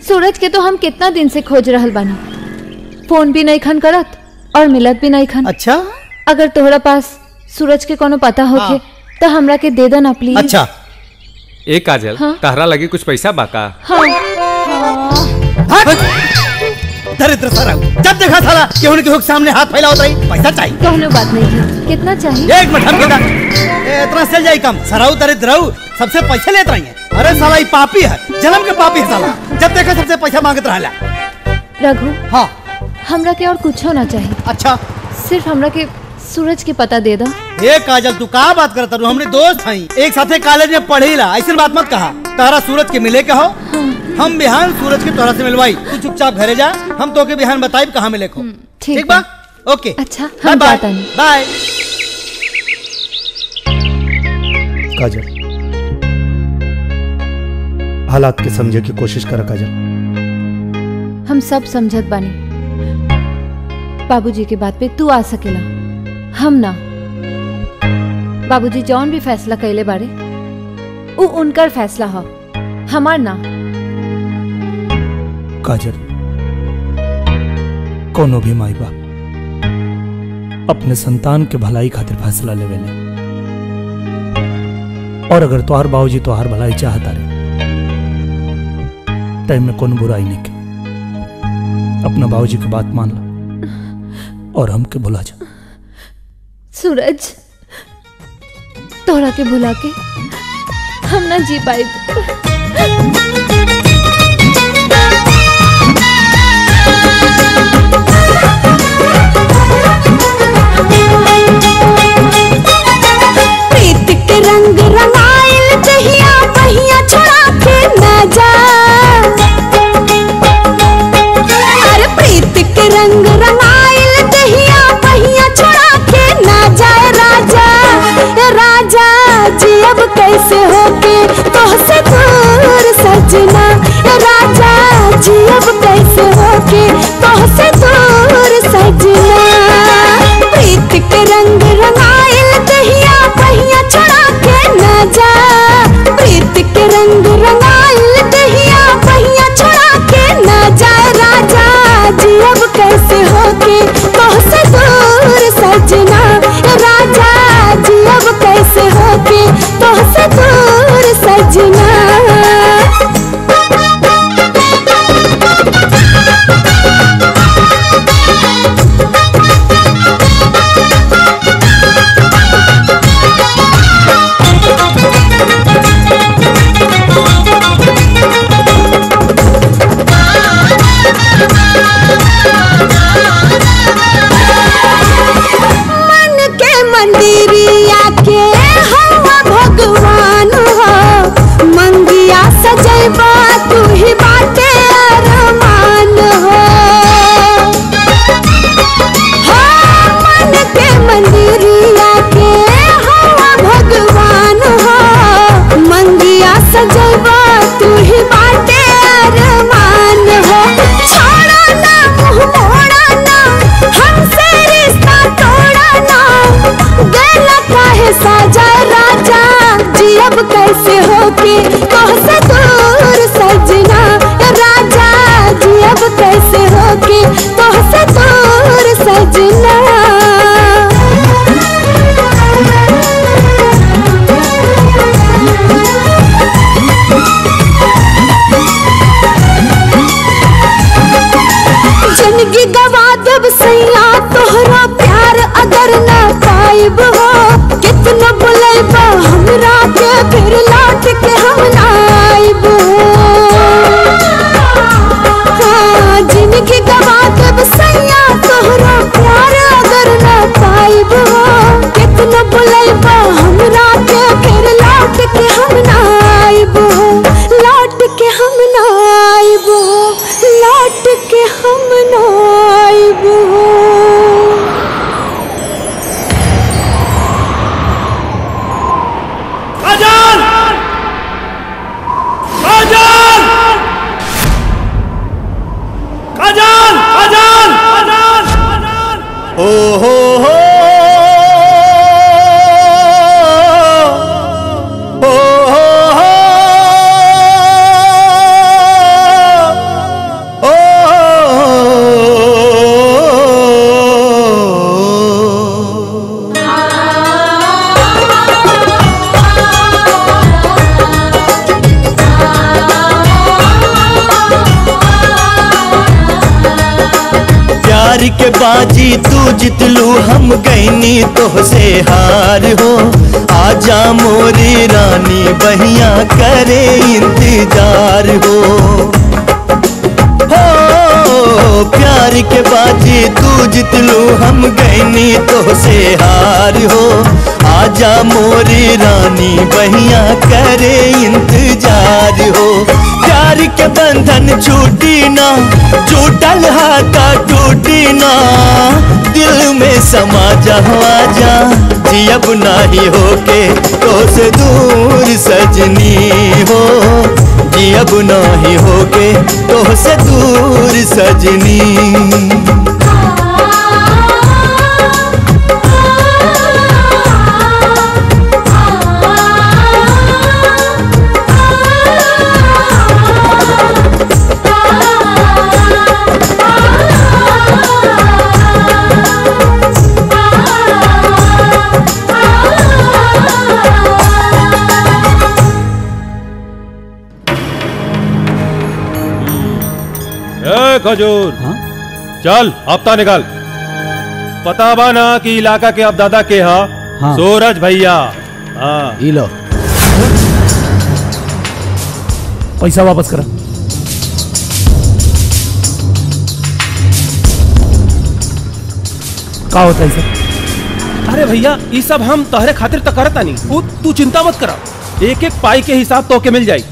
S5: सूरज के तो हम कितना दिन से खोज रहल बानी, फोन भी नहीं खन करत और मिलत भी नहीं खन।
S3: अच्छा
S5: अगर तोहरा पास सूरज के कोनो पता होके तो हमरा के दे देना प्लीज।
S3: अच्छा
S15: ए काजल, तहरा लगे कुछ पैसा बाका?
S5: हाँ।
S3: दरिद्र सराऊ, जब देखा साला कि उनके हुक सामने हाथ फैला होता है पैसा चाहिए।
S5: कहने बात नहीं है, कितना चाहिए?
S3: एक मिनट हम इतना चल जाए कम। सराऊ दरिद्र सबसे पैसे लेते रही है। अरे साला ये पापी है, जन्म के पापी है साला, जब देखा सबसे पैसा मांगत रहा।
S5: रघु हाँ हमरा के और कुछ होना चाहिए।
S3: अच्छा
S5: सिर्फ हमरा के सूरज के पता दे दो।
S3: ए काजल तू का बात करता रू? हमरे दोस्त हई, एक साथे कॉलेज में पढ़ेला, ऐसी बात मत कहा। तारा सूरज के मिले के हो? हम बिहान सूरज के तोरा से मिलवाई, तू चुपचाप घरे जा, हम तो के बिहान बताई कहाँ मिले को। ठीक बा? ओके
S5: अच्छा हम जाता नहीं।
S3: बाय।
S12: काजल हालात के समझे की कोशिश कर काजल।
S5: हम सब समझत बानी, बाबूजी के बात पे तू आ सकेला, हम ना। बाबूजी जौन भी फैसला कैले बारे वो उनकर फैसला हो, हमार ना।
S12: काजल कोनो भी माई बाप अपने संतान के भलाई खातिर फैसला लेवेले, और अगर तोहार बाबूजी तोहार भलाई चाहता रे तय में कोनो बुराई नहीं के। अपना बाबूजी की बात मान ला और हमके भुला जा।
S5: सूरज तोहरा के भुला के हम ना जी पाए।
S11: प्रीत के रंग रंगाइल दहिया बहिया छोड़ा के न जा। अरे प्रीत के रंग रंगाइल दहिया बहिया छोड़ा के न जाए राजा। राजा जी अब कैसे होके तोहसे दूर सजना। राजा जी अब कैसे होके तोहसे दूर सजना। प्रीत के रंग रंगाइल दहिया बहिया छोड़ा के न जा। प्रीत के रंग रंगाइल दहिया बहिया छोड़ा के न जाए राजा जी अब कैसे होके तोहसे दूर सजना। राजा जी अब कैसे होके तोहसे दूर सजना। मन के मंदिरिया के हवा भगवान हो। मंगिया सजैबा तू ही बाटे अरमान हो। हाँ मन के मंदिरिया के हवा भगवान हो। मंगिया सजैबा तू ही बाटे अरमान हो। छोड़ा ना मुँह मोड़ा ना हमसे रिश्ता तोड़ा ना। गला काहे साजा राजा जी अब कैसे होके तोहसे दूर
S17: के बाजी तू जितलू हम गईनी तोहसे हार हो। आजा मोरी रानी बहिया करे इंतजार हो। प्यार के बाजी तू जितलू हम गईनी तोहसे हार हो। आजा मोरी रानी बहिया करे इंतजार हो। प्यार के बंधन छूटी ना, छूटल हाथा टूटी ना, दिल में समा जा आजा जियब नाही होके तो से दूर सजनी हो। जियब नाही होके तो से दूर सजनी।
S4: खजूर चल हफ्ता निकाल। पता बा ना कि इलाका के अब दादा के हा सूरज भैया। हाँ
S6: लो पैसा वापस करा। का होता है सर?
S4: अरे भैया ये सब हम तहरे खातिर तो करता नहीं, तू चिंता मत करा। एक एक पाई के हिसाब तो के मिल जाई।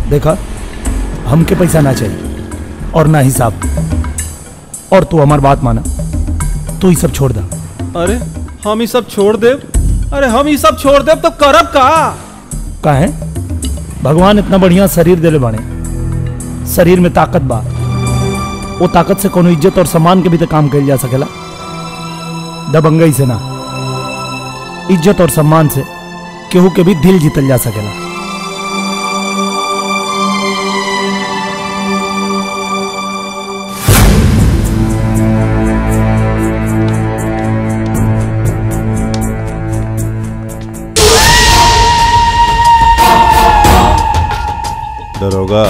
S6: देखा हमके पैसा ना चाहिए और ना हिसाब, और तू हमारी बात माना, तू ये सब छोड़ दा।
S4: अरे हम ये सब छोड़ दे? अरे हम ये सब छोड़ दे तो करब का
S6: है? भगवान इतना बढ़िया शरीर देले बाने, शरीर में ताकत बा, वो ताकत से कोनो इज्जत और सम्मान के भी तो काम कइल जा सकेला। दबंगई से ना, इज्जत और सम्मान से केहू के भी दिल जीतल जा सकेला।
S19: दरोगा,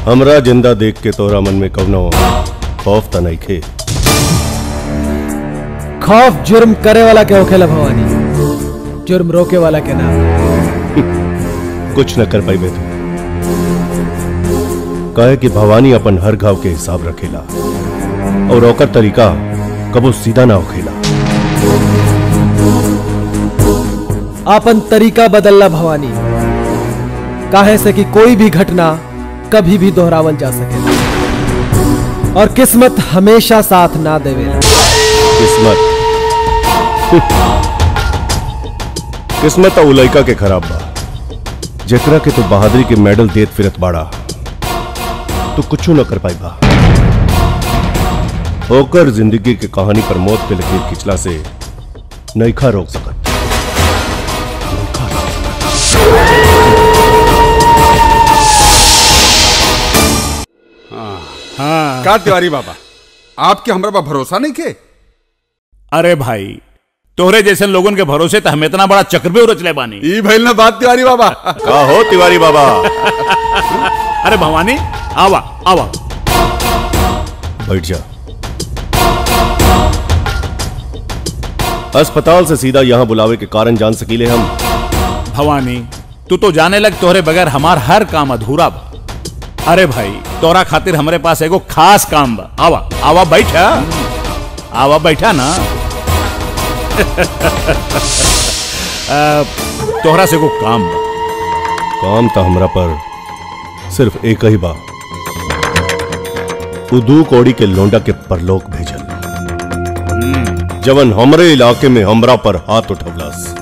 S19: हमरा जिंदा देख के तोरा मन में कवनो खौफ त नहीं खे?
S12: खौफ जुर्म करे वाला के होखेला भवानी, जुर्म रोके वाला के ना।
S19: कुछ न कर पाइबे तू, कहे कि भवानी अपन हर घाव के हिसाब रखेला और ओकर तरीका कबो सीधा ना होखेला।
S12: अपन तरीका बदलला भवानी, काहे से कि कोई भी घटना कभी भी दोहरावल जा सके और किस्मत हमेशा साथ ना देवेला।
S19: किस्मत किस्मत तो लड़का के खराब बा, जेकरा के तो बहादुरी के मेडल देत फिरत बाड़ा, तो कुछ न कर पाई बा। ओकर जिंदगी की कहानी पर मौत के लकीर खिंचला से नईखा रोक सकत।
S14: का तिवारी बाबा, आपके हमरा पर भरोसा नहीं के?
S20: अरे भाई, तोहरे जैसे लोगों के भरोसे तो हम इतना बड़ा चक्र भी उरच ले बानी।
S14: ई भइल ना बात तिवारी बाबा।
S19: का हो तिवारी बाबा?
S20: अरे भवानी, आवा आवा
S19: बैठ जा। अस्पताल से सीधा यहां बुलावे के कारण जान सकीले हम?
S20: भवानी, तू तो जाने लग तोहरे बगैर हमार हर काम अधूरा बा। अरे भाई, तोरा खातिर हमारे पास एगो खास काम बा। आवा आवा बैठा, आवा बैठा ना। तोहरा से एगो काम बा।
S19: काम तो हमरा पर सिर्फ एक ही बा, उदू कौड़ी के लोंडा के परलोक भेजल, जवन हमरे इलाके में हमरा पर हाथ उठवलस।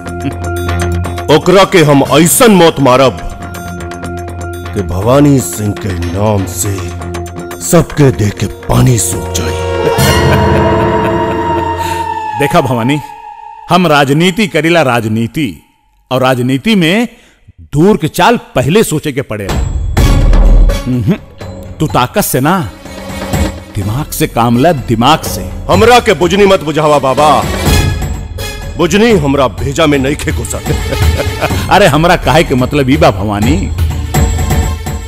S19: ओकरा के हम ऐसन मौत मारब कि भवानी सिंह के नाम से सबके देख के पानी सूख जाए।
S20: देखा भवानी, हम राजनीति करीला, राजनीति, और राजनीति में दूर के चाल पहले सोचे के पड़े। तू ताकत से ना, दिमाग से काम ला, दिमाग से।
S19: हमरा के बुझनी मत बुझावा बाबा, बुझनी हमरा भेजा में नहीं खे घुसत।
S20: अरे हमरा काहे के मतलब ई बा भवानी,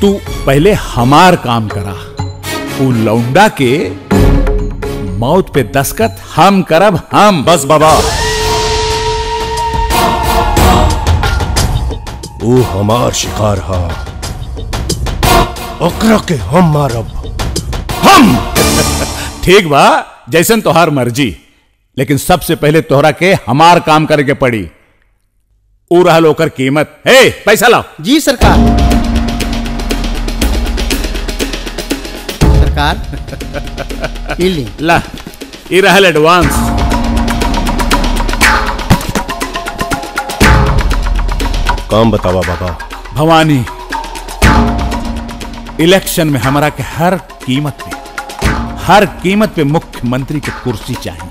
S20: तू पहले हमार काम करा, उ लौंडा के मौत पे दस्तखत हम करब हम।
S19: बस बाबा, वो हमार शिकार हा, ओकरा के हम मारब हम।
S20: ठीक बा, जैसन तोहार मर्जी, लेकिन सबसे पहले तोहरा के हमार काम करे के पड़ी। ऊ रहल ओकर कीमत। हे, पैसा लाओ।
S1: जी सरकार। सरकार इली
S20: ला, ई रहल एडवांस।
S19: काम बतावा बाबा।
S20: भवानी, इलेक्शन में हमारा के हर कीमत पे मुख्यमंत्री की कुर्सी चाहिए,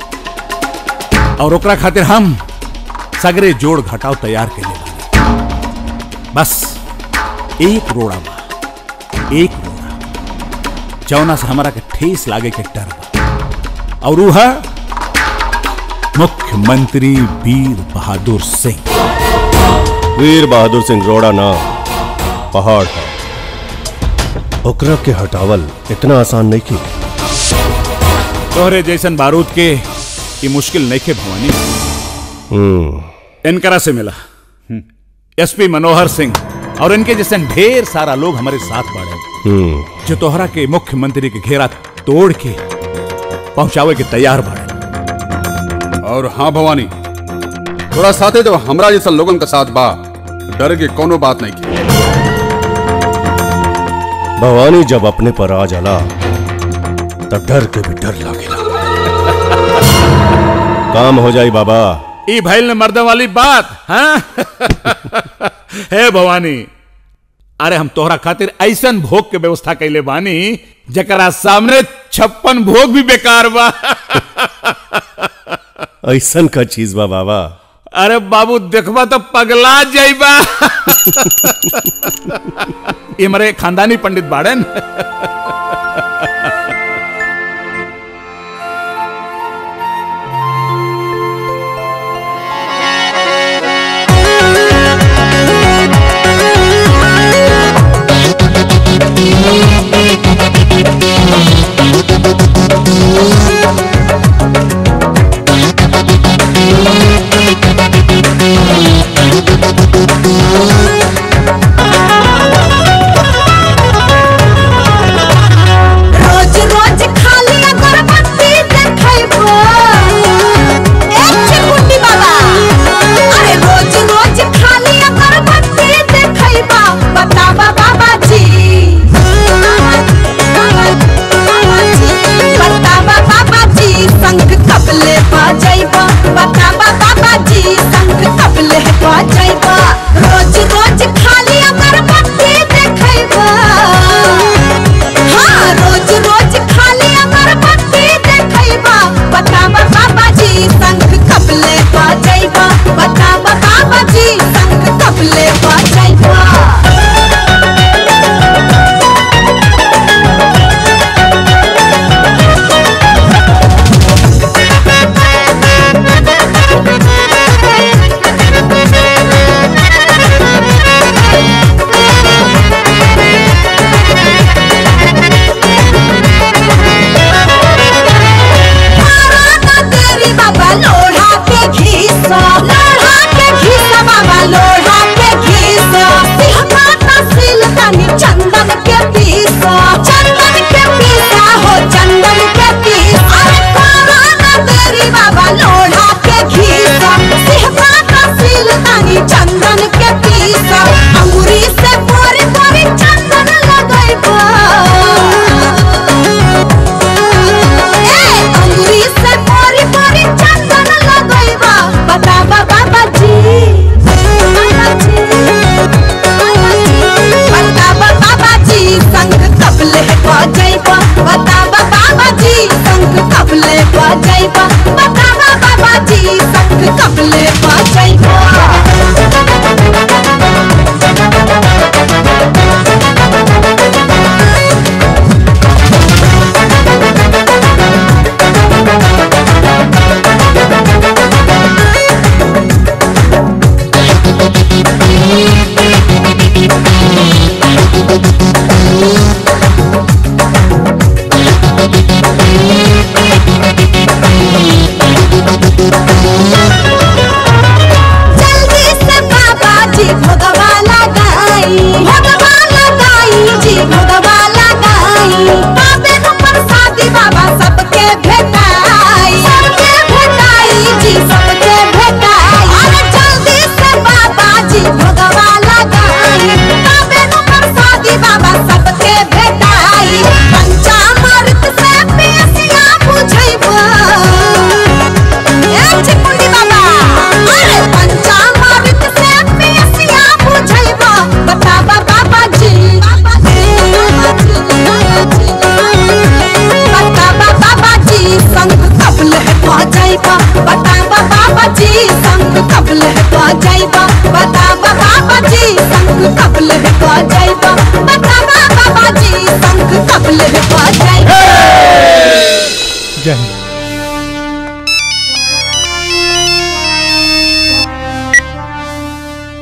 S20: और ओकरा खातिर हम सगरे जोड़ घटाव तैयार के लिए बस एक रोड़ा जौना से हमारा के ठेस लागे के डर बा, और वह मुख्यमंत्री वीर बहादुर सिंह।
S19: वीर बहादुर सिंह रोड़ा ना, पहाड़ है। ओकरा के हटावल इतना आसान नहीं की।
S20: तोहरे जैसन बारूद के ये मुश्किल नहीं के भवानी। इनकरा से मिला एसपी मनोहर सिंह, और इनके जैसे ढेर सारा लोग हमारे साथ बाड़े, जो तोहरा के मुख्यमंत्री के घेरा तोड़ के पहुंचावे के तैयार बाड़े।
S21: और हाँ भवानी, थोड़ा साथे जो हमरा जैसा लोगन का साथ बा, डर के कोनो बात नहीं की।
S19: भवानी जब अपने पर आ जाला तब डर के भी डर लागेला। काम हो जाई बाबा।
S20: ई भैल ने मर्द वाली बात। हाँ? हे भवानी, अरे हम तोहरा खातिर ऐसन भोग के व्यवस्था कैले बानी जकरा सामने 56 भोग भी बेकार बा।
S19: ऐसन का चीज बा बाबा?
S20: अरे बाबू, देखबा तो पगला जाइबा। ये मरे खानदानी पंडित बाड़न।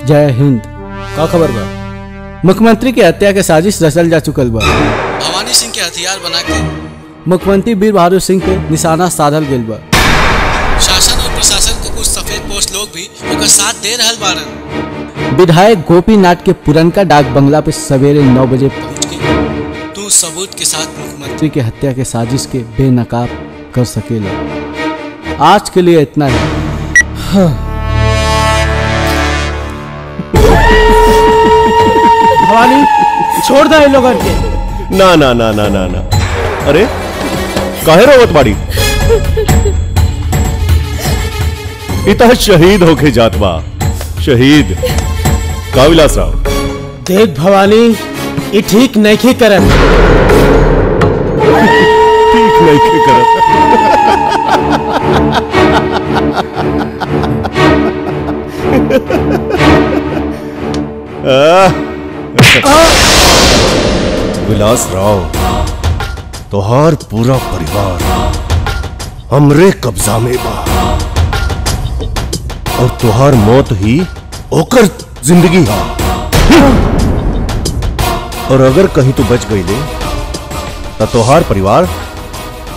S12: जय हिंद। का खबर बा? मुख्यमंत्री के हत्या के साजिश रचल जा चुकल बा।
S8: भवानी सिंह के हथियार बना के
S12: मुख्यमंत्री वीर बहादुर सिंह पे निशाना साधल गेल बा।
S8: शासन और प्रशासन के कुछ सफेद पोस्ट लोग भी ओकर साथ दे रहल बारन।
S12: विधायक गोपीनाथ के पुरनका डाक बंगला पे सवेरे 9 बजे
S8: पहुंच के तू सबूत के साथ मुख्यमंत्री
S12: के हत्या के साजिश के बेनकाब कर सकेला। आज के लिए इतना ही। हाँ।
S6: भवानी छोड़ दे इन लोगों के।
S19: ना ना ना ना ना ना, अरे काहे रोवत बाड़ी? इतना शहीद होके जात बा। शहीद का विलास राव?
S12: देख भवानी, ये ठीक नहीं करत।
S19: ठीक नहीं करत। विलास राव, तोहार पूरा परिवार हमरे कब्जा में बा और तोहार मौत ही ओकर जिंदगी हा। और अगर कहीं तू बच गई ले तो तोहार परिवार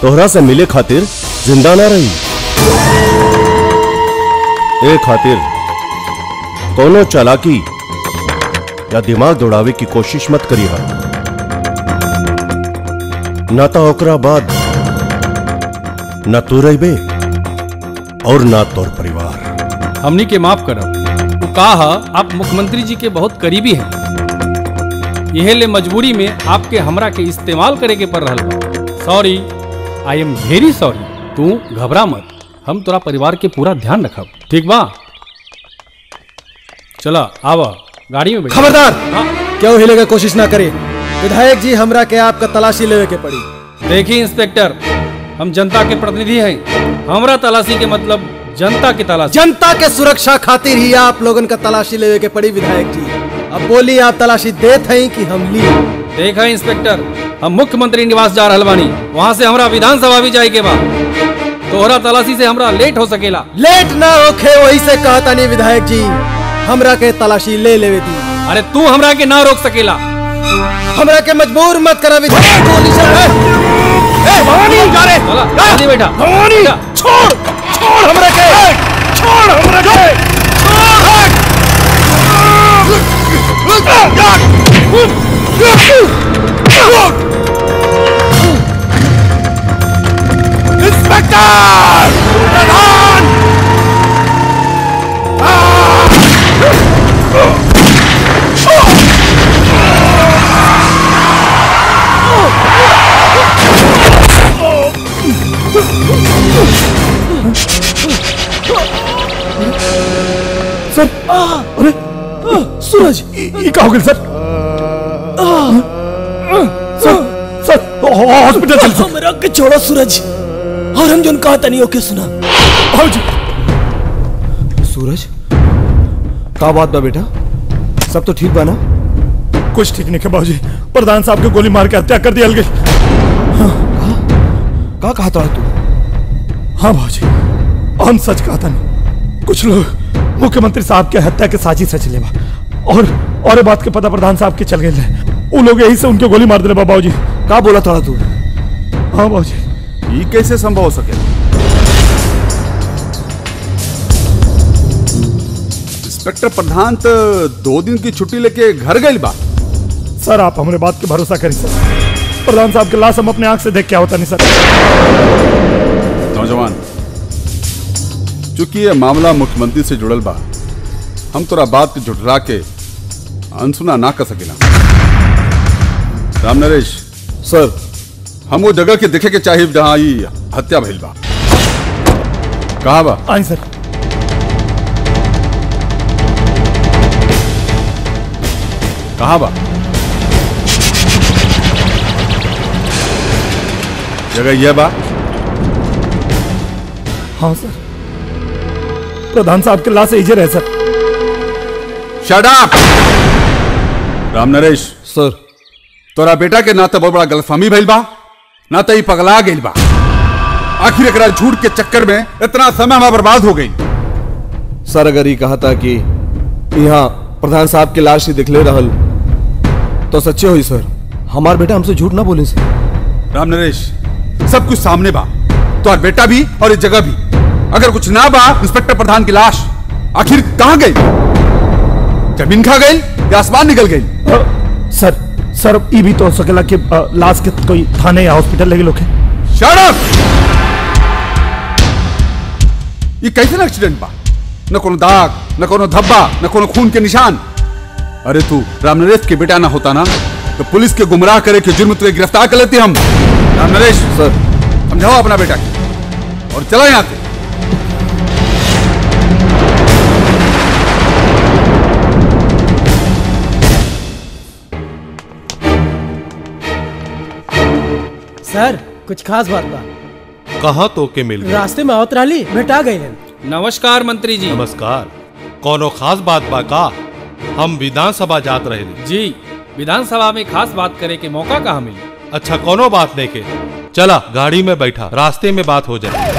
S19: तोहरा से मिले खातिर जिंदा ना रही। ए खातिर कोनो चालाकी या दिमाग दौड़ावे की कोशिश मत करी हा। ना तो ओकरा बाद ना तू रहिबे और ना तोर परिवार।
S15: हमनी के माफ करब। वो कहा आप मुख्यमंत्री जी के बहुत करीबी हैं। यह ले मजबूरी में आपके हमरा के इस्तेमाल करे के पड़ रहा बा। Sorry, I am very sorry. तू घबरा मत, हम तोरा परिवार के पूरा ध्यान रखब। ठीक बा? चला आवा गाड़ी में बैठ।
S12: खबरदार, क्यों हिले की कोशिश ना करे। विधायक जी, हमरा के आपका तलाशी लेवे के पड़ी।
S15: देखिए इंस्पेक्टर, हम जनता के प्रतिनिधि हैं। हमरा तलाशी के मतलब जनता की तलाशी।
S12: जनता के सुरक्षा खातिर ही आप लोगन का तलाशी लेवे के पड़ी विधायक जी। अब बोली, आप तलाशी देत हैं कि हम ली?
S15: देखा इंस्पेक्टर, हम मुख्यमंत्री निवास जा रहल बानी। वहाँ से हमरा विधानसभा भी जाए के बा। तोहरा तलाशी से हमरा लेट हो सकेला।
S12: लेट ना होखे वही से कहता नहीं विधायक जी, हमरा के तलाशी ले लेवे दी।
S15: अरे तू हमरा के ना रोक सकेला।
S12: हमरा के मजबूर मत करा विधायक।
S15: भवानी जा रे, जल्दी बैठा।
S12: भवानी छोड़, छोड़ हमरा के, छोड़ हमरा के,
S14: इंस्पेक्टर प्रधान।
S6: सर, अरे सूरज, ये क्या हो गया सर? सर हॉस्पिटल चल।
S12: हमरा के छोड़ो सूरज, और हम जोन कहता नहीं ओके सुना।
S6: सूरज, का बात बा बेटा? सब तो ठीक बा ना? कुछ ठीक नहीं है बाबूजी। प्रधान साहब के गोली मार के हत्या कर दिया गई। का कहा था तू? हाँ बाबूजी, हम सच कहता नहीं। कुछ लोग मुख्यमंत्री साहब के हत्या के साजिश रच ले और बात के पता प्रधान साहब के चल गए। वो लोग यही से उनके गोली मार दे बाबूजी। का बोला था तू? हाँ बाबूजी।
S21: ये कैसे संभव हो सके? इंस्पेक्टर प्रधान तो 2 दिन की छुट्टी लेके घर गए बा।
S6: सर, आप हमारे बात के भरोसा करें सर। प्रधान साहब के लाश हम अपने आंख से देख क्या होता नहीं सर।
S21: नौजवान, चूंकि ये मामला मुख्यमंत्री से जुड़ल बा, हम तोरा बात के झुठला के अनसुना ना कर सकेला। राम नरेश
S12: सर,
S21: हम वो जगह के देखे के चाहिए जहां ये हत्या भइल बा। कहा बा?
S6: आई सर।
S21: कहा बा? जगह यह बा?
S6: हाँ सर, प्रधान साहब के लाश इजे रहे sir.
S21: Shut up! Ram Naresh
S12: sir,
S21: तोरा बेटा के ना तो बहुत बड़ा गलतफहमी भइल बा, ना तो ही पगला गइल बा। आखिर एकरा झूठ के चक्कर में इतना समय हमारा बर्बाद हो गई।
S12: सर, अगर ये कहा था कि यहाँ प्रधान साहब के लाश ही दिखले रहल तो सच्चे हुई सर। हमार बेटा हमसे झूठ ना बोले सर।
S21: राम नरेश, सब कुछ सामने बा, तो बेटा भी और इस जगह भी। अगर कुछ ना बा, इंस्पेक्टर प्रधान की लाश आखिर कहाँ गई? जमीन खा गई या आसमान निकल गई?
S6: सर ये भी तो हो सकेला कि लाश के कोई थाने या हॉस्पिटल लगे लोग।
S21: Shut up! ये कैसे एक्सीडेंट बा? न कोनो दाग, न कोनो धब्बा, न कोनो खून के निशान। अरे तू राम नरेश के बेटा ना होता ना तो पुलिस के गुमराह करे के जुर्म तुझे गिरफ्तार कर लेते हम। राम नरेश सर, समझाओ अपना बेटा की और चलो यहाँ से।
S7: सर कुछ खास बात बा।
S16: कहाँ तो के मिल गए?
S7: रास्ते में आवत रही भेटा गई।
S15: नमस्कार मंत्री जी।
S16: नमस्कार। कोनो खास बात बा का? हम विधानसभा जात रहे
S15: जी। विधानसभा में खास बात करे के मौका कहाँ मिली?
S16: अच्छा कोनो बात नहीं के, चला गाड़ी में बैठा, रास्ते में बात हो जाए।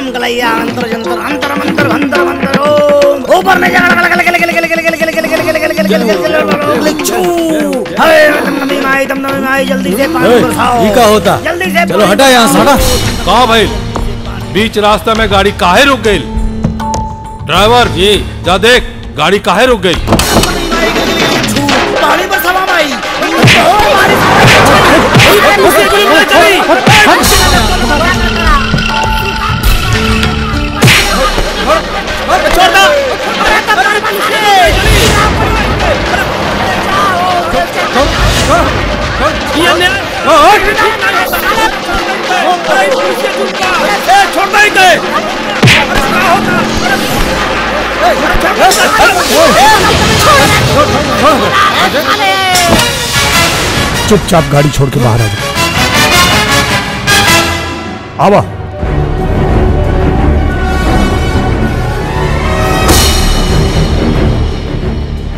S3: गलैया अंतर जंतर अंतर मंतर भंतर भंतर ओम ऊपर ने जगह गल गल गल गल गल गल गल गल गल नमी माई दम नमी माई जल्दी से पानी बरसाओ।
S21: ये क्या होता?
S3: जल्दी से
S21: चलो हटा यहाँ से, हटा।
S16: कहाँ भाई बीच रास्ता में गाड़ी काहे रुक गई? ड्राइवर जी जा देख गाड़ी काहे रुक गई?
S3: पानी बरसावा माई छोड़ दो।
S6: चुपचाप गाड़ी छोड़ के बाहर आ जाओ। आवा।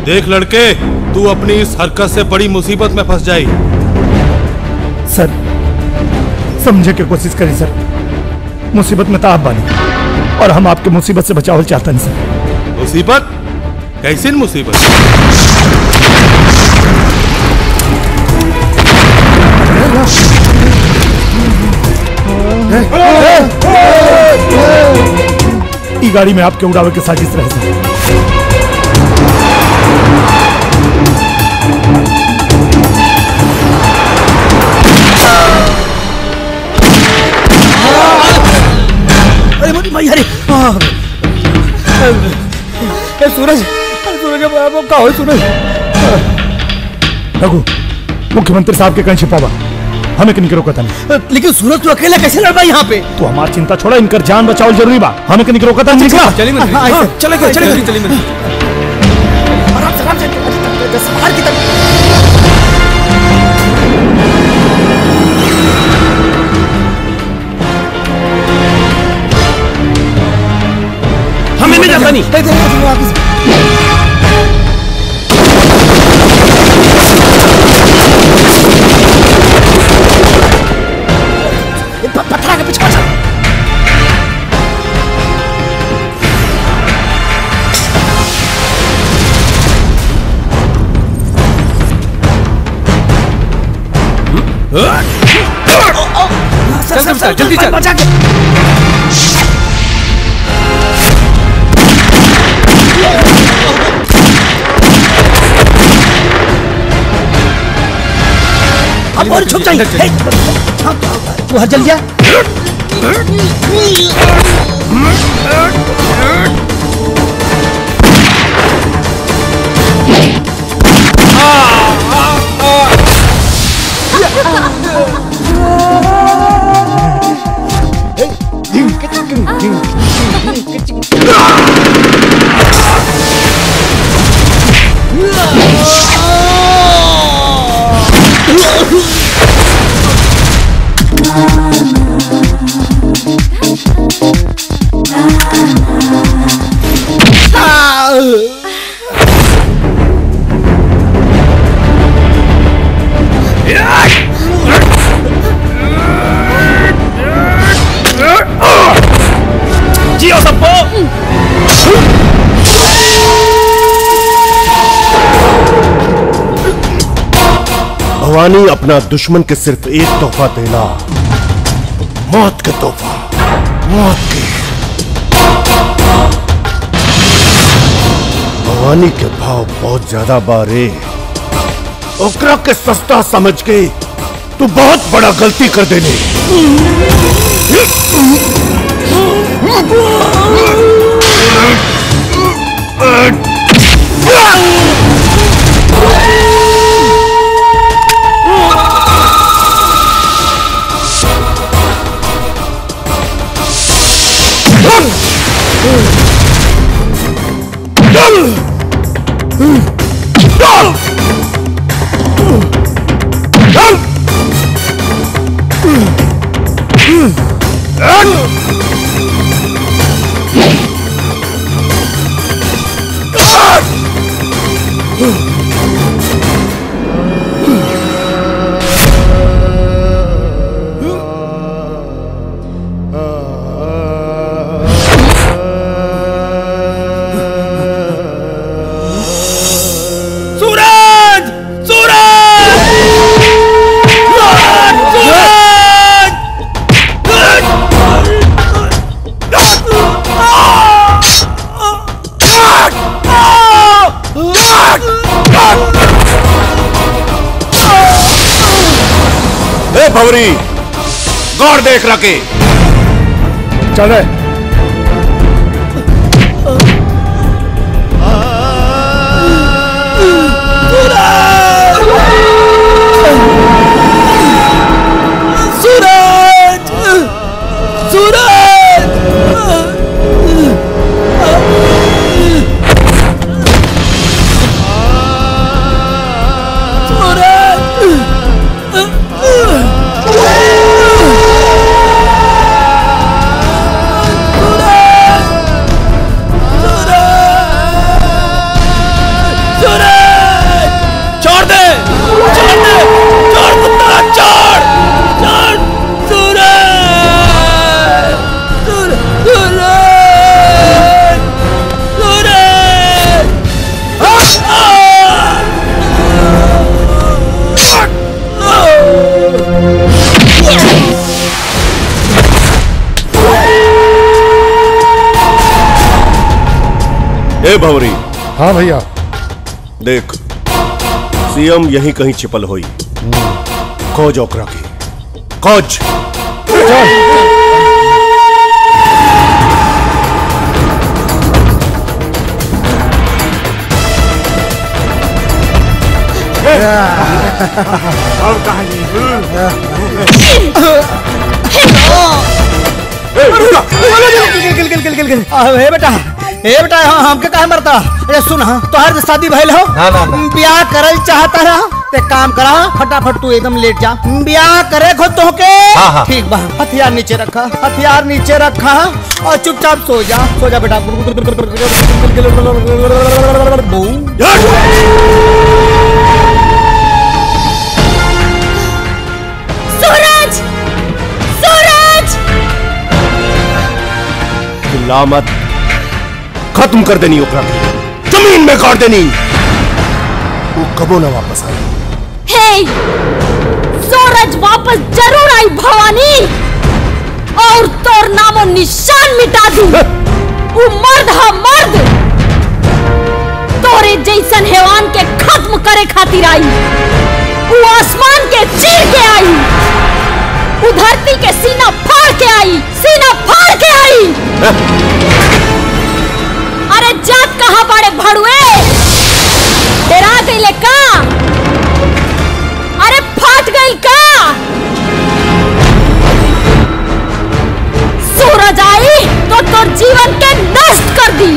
S16: देख लड़के, तू अपनी इस हरकत से बड़ी मुसीबत में फंस जाई।
S6: सर समझे की कोशिश करी सर, मुसीबत में तो आप बानी और हम आपके मुसीबत से बचाव चाहते हैं सर।
S16: मुसीबत? कैसी मुसीबत?
S6: ई गाड़ी में आपके उड़ावे के साजिश रहे सर।
S3: अरे सूरज, सूरज का हो सूरज?
S6: रघु, मुख्यमंत्री साहब के कहीं छिपावा, हमें कहीं रोकता नहीं।
S3: लेकिन सूरज तू अकेला कैसे लड़ पाई यहाँ पे?
S6: तू हमारी चिंता छोड़ा, इनकर जान बचाओ जरूरी बा, हमें कहीं रोकता नहीं।
S3: चले
S15: हमें नहीं जाता नहीं।
S3: पत्थर के पीछे चल।
S15: चल जल्दी चल।
S3: बचा के अब और छुप जाइए। तू हर जल जा।
S19: भवानी अपना दुश्मन के सिर्फ एक तोहफा देना, मौत का तोहफा, मौत की। भवानी के भाव बहुत ज्यादा बारे, ओकरा के सस्ता समझ के तू बहुत बड़ा गलती कर देने। भवरी गौर देख रखे
S9: चले।
S11: सूरज सूरज
S19: ए भवरी।
S9: हाँ भैया।
S19: देख सीएम यहीं कहीं छिपल होई, खोज ओकरा की, खोज।
S11: अब कहानी
S3: बेटा हमके कहा मरता। ये सुन तोहर शादी भइल हो, ब्याह करल चाहता रहा ते काम करा, फटाफट तू एकदम लेट जा। ब्याह करे खो तो के ठीक बा, हथियार नीचे रखा, हथियार नीचे रखा और चुपचाप सो जा, सो जा बेटा।
S11: सूरज सूरज
S19: चिल्ला मत, खत्म कर देनी ओकरा की, जमीन में गाड़ देनी, वो कबो ना वापस आई।
S13: हे सूरज वापस जरूर आई भवानी, और तोर नामो निशान मिटा दी। वो मर्द है मर्द, तोरे जैसन हैवान के खत्म करे खातिर आई। वो आसमान के चीर के आई, वो धरती के सीना फाड़ के आई, सीना फाड़ के आई। अरे जात कहाँ बड़े भड़ुए, डरा गईले का? अरे फाट गई का? सूरज आई तो तोर जीवन के नष्ट कर दी।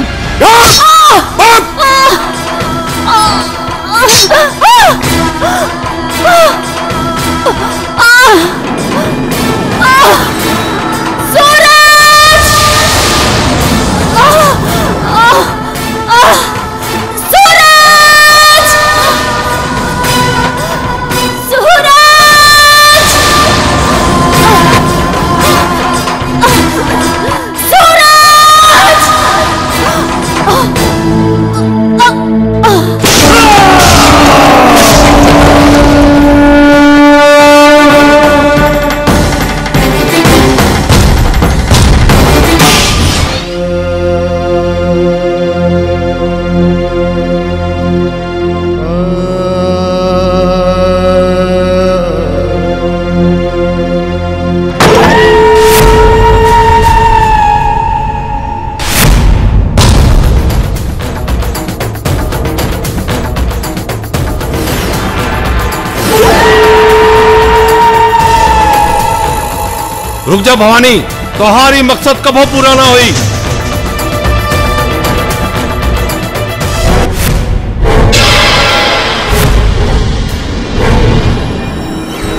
S16: रुक जा भवानी, तुम्हारी मकसद कबो पूरा ना हुई।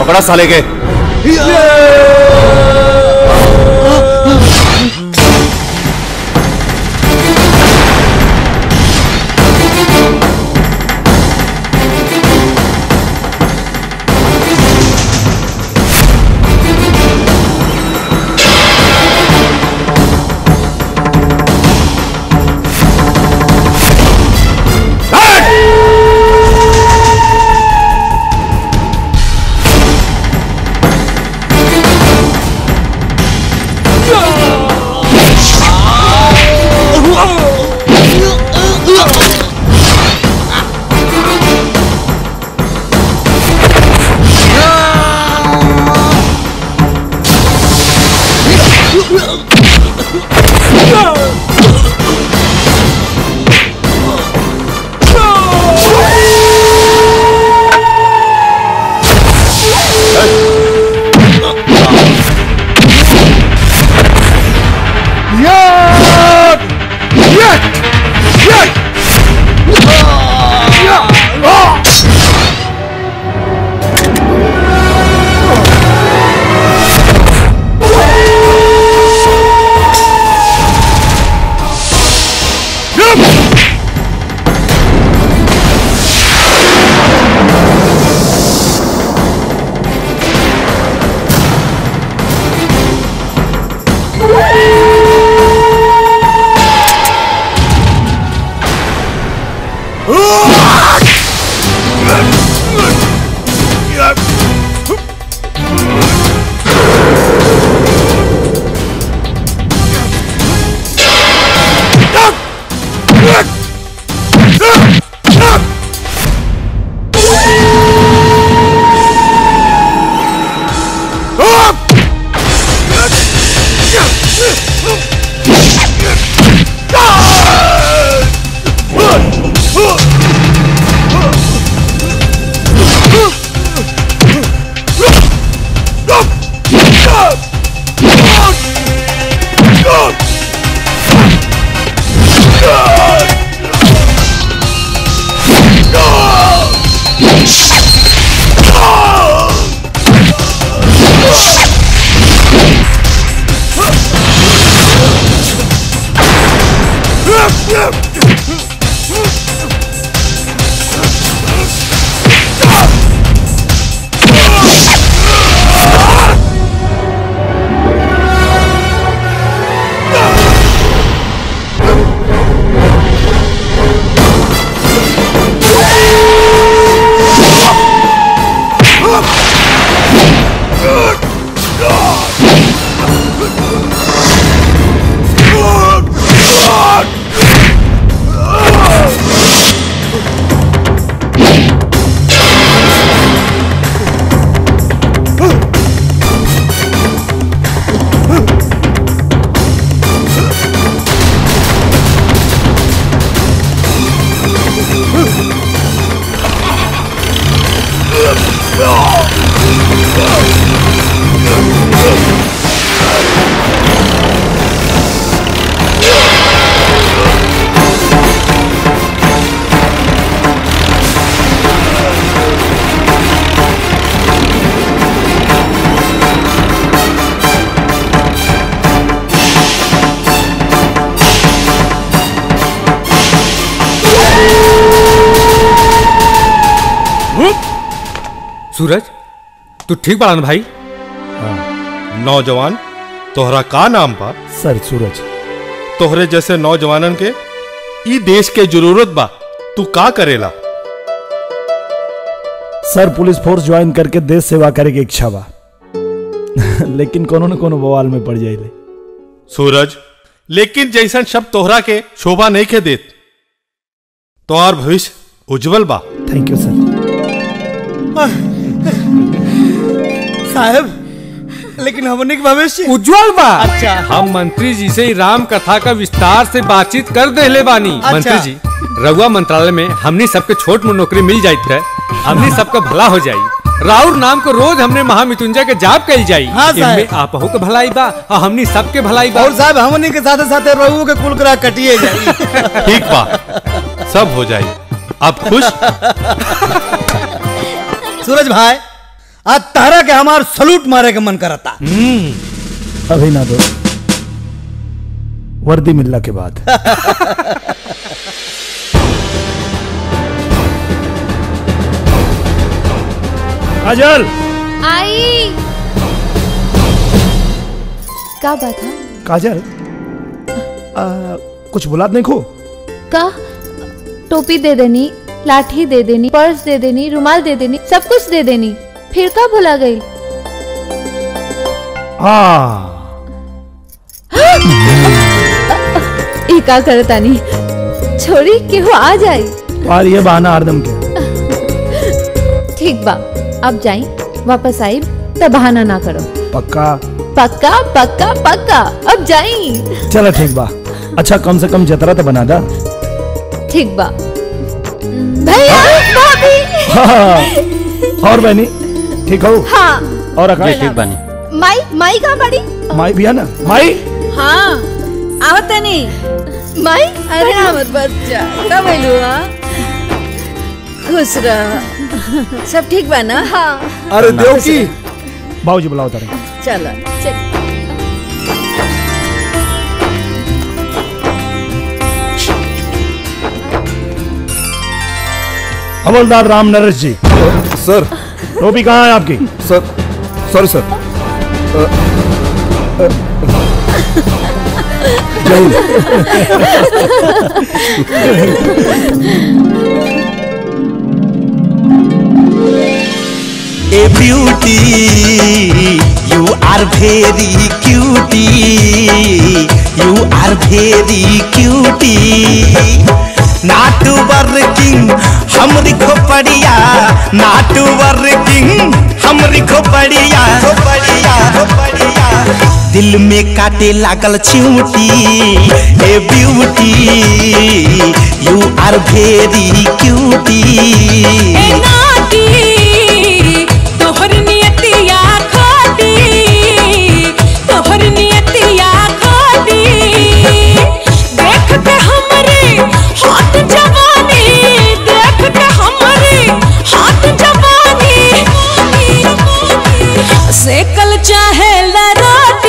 S19: पकड़ा साले के।
S15: सूरज, तू ठीक बाड़न भाई?
S16: नौजवान, तोहरा का नाम बा?
S6: सर सूरज।
S16: तोहरे जैसे नौजवानन के ई देश के जरूरत बा। तू का करेला?
S6: सर पुलिस फोर्स ज्वाइन करके देश सेवा करे के इच्छा बा लेकिन कोनो न कोनो बवाल में पड़ जाइले।
S16: सूरज, लेकिन जैसन शब्द तोहरा के शोभा नहीं के देत। तोहार भविष्य उज्जवल बा।
S6: थैंक यू सर।
S3: साहब, लेकिन हमने के भविष्य
S15: उज्जवल बा।
S3: अच्छा।
S15: हम मंत्री जी से राम कथा का विस्तार से बातचीत कर देले बानी।
S3: अच्छा।
S15: मंत्री जी, रउआ मंत्रालय में हमनी सबके छोट मोट नौकरी मिल जाइत है, हमनी सबका भला हो जाई। राउर नाम को रोज हमने महामृत्युंजय के जाप कल जाई।
S3: हाँ साहब।
S15: इनमें आपहु के भलाई बा और हमनी सबके भलाई बा।
S3: और साहब हमनी के साथे साथे रहू के कुल करा कटिए जाई।
S16: ठीक बा, सब हो जाई। आप खुश?
S3: सूरज भाई, आज तारा के हमार सलूट मारे के मन करता।
S6: अभी ना दो, वर्दी मिलने के बाद। काजल,
S5: आई। का बात है?
S6: काजल, कुछ बुला नहीं खो?
S5: का टोपी दे देनी, लाठी दे देनी, पर्स दे देनी, रुमाल दे देनी, सब कुछ दे देनी, फिर का भुला गई?
S6: हाँ।
S5: ई का करता नहीं, छोड़ी के हो आ जाए।
S6: और ये बहाना हरदम के।
S5: ठीक बा, अब जाई, वापस आई तो बहाना ना करो।
S6: पक्का?
S5: पक्का पक्का पक्का, अब जाई।
S6: चलो ठीक बा। अच्छा कम से कम जतरा तो बना दा।
S5: ठीक बा। भैया, भाभी।
S6: हाँ। और बहनी ठीक हो?
S5: हाँ।
S6: और आकाश?
S5: ठीक
S6: बानी।
S5: माई का बड़ी?
S6: माई भी है ना? माई?
S18: हाँ, आवत नहीं।
S5: माई?
S18: अरे आवत बच्चा, कब आइलू? खुश रह। सब ठीक बा ना?
S5: हाँ।
S21: अरे देव की
S6: बाबूजी बुलाओ तारे।
S18: चलो चल।
S6: हवलदार राम नरेश जी।
S21: सर।
S6: टोपी कहाँ है आपकी?
S21: Sir, sorry sir.
S17: ए beauty you are very cutie, you are very cutie, not working हमरी खोपड़िया, नॉट वर्किंग हमरी खोपड़िया, खोपड़िया खोपड़िया, दिल में काटे लागल चिऊटी। ए beauty you are very cutie.
S11: तोहर नियतिया खोटी, तोहर नियतिया खोटी, देख के हमरे हाथ जवानी, देख के हमरे हाथ जवानी, सेकल चाहे लरोटी।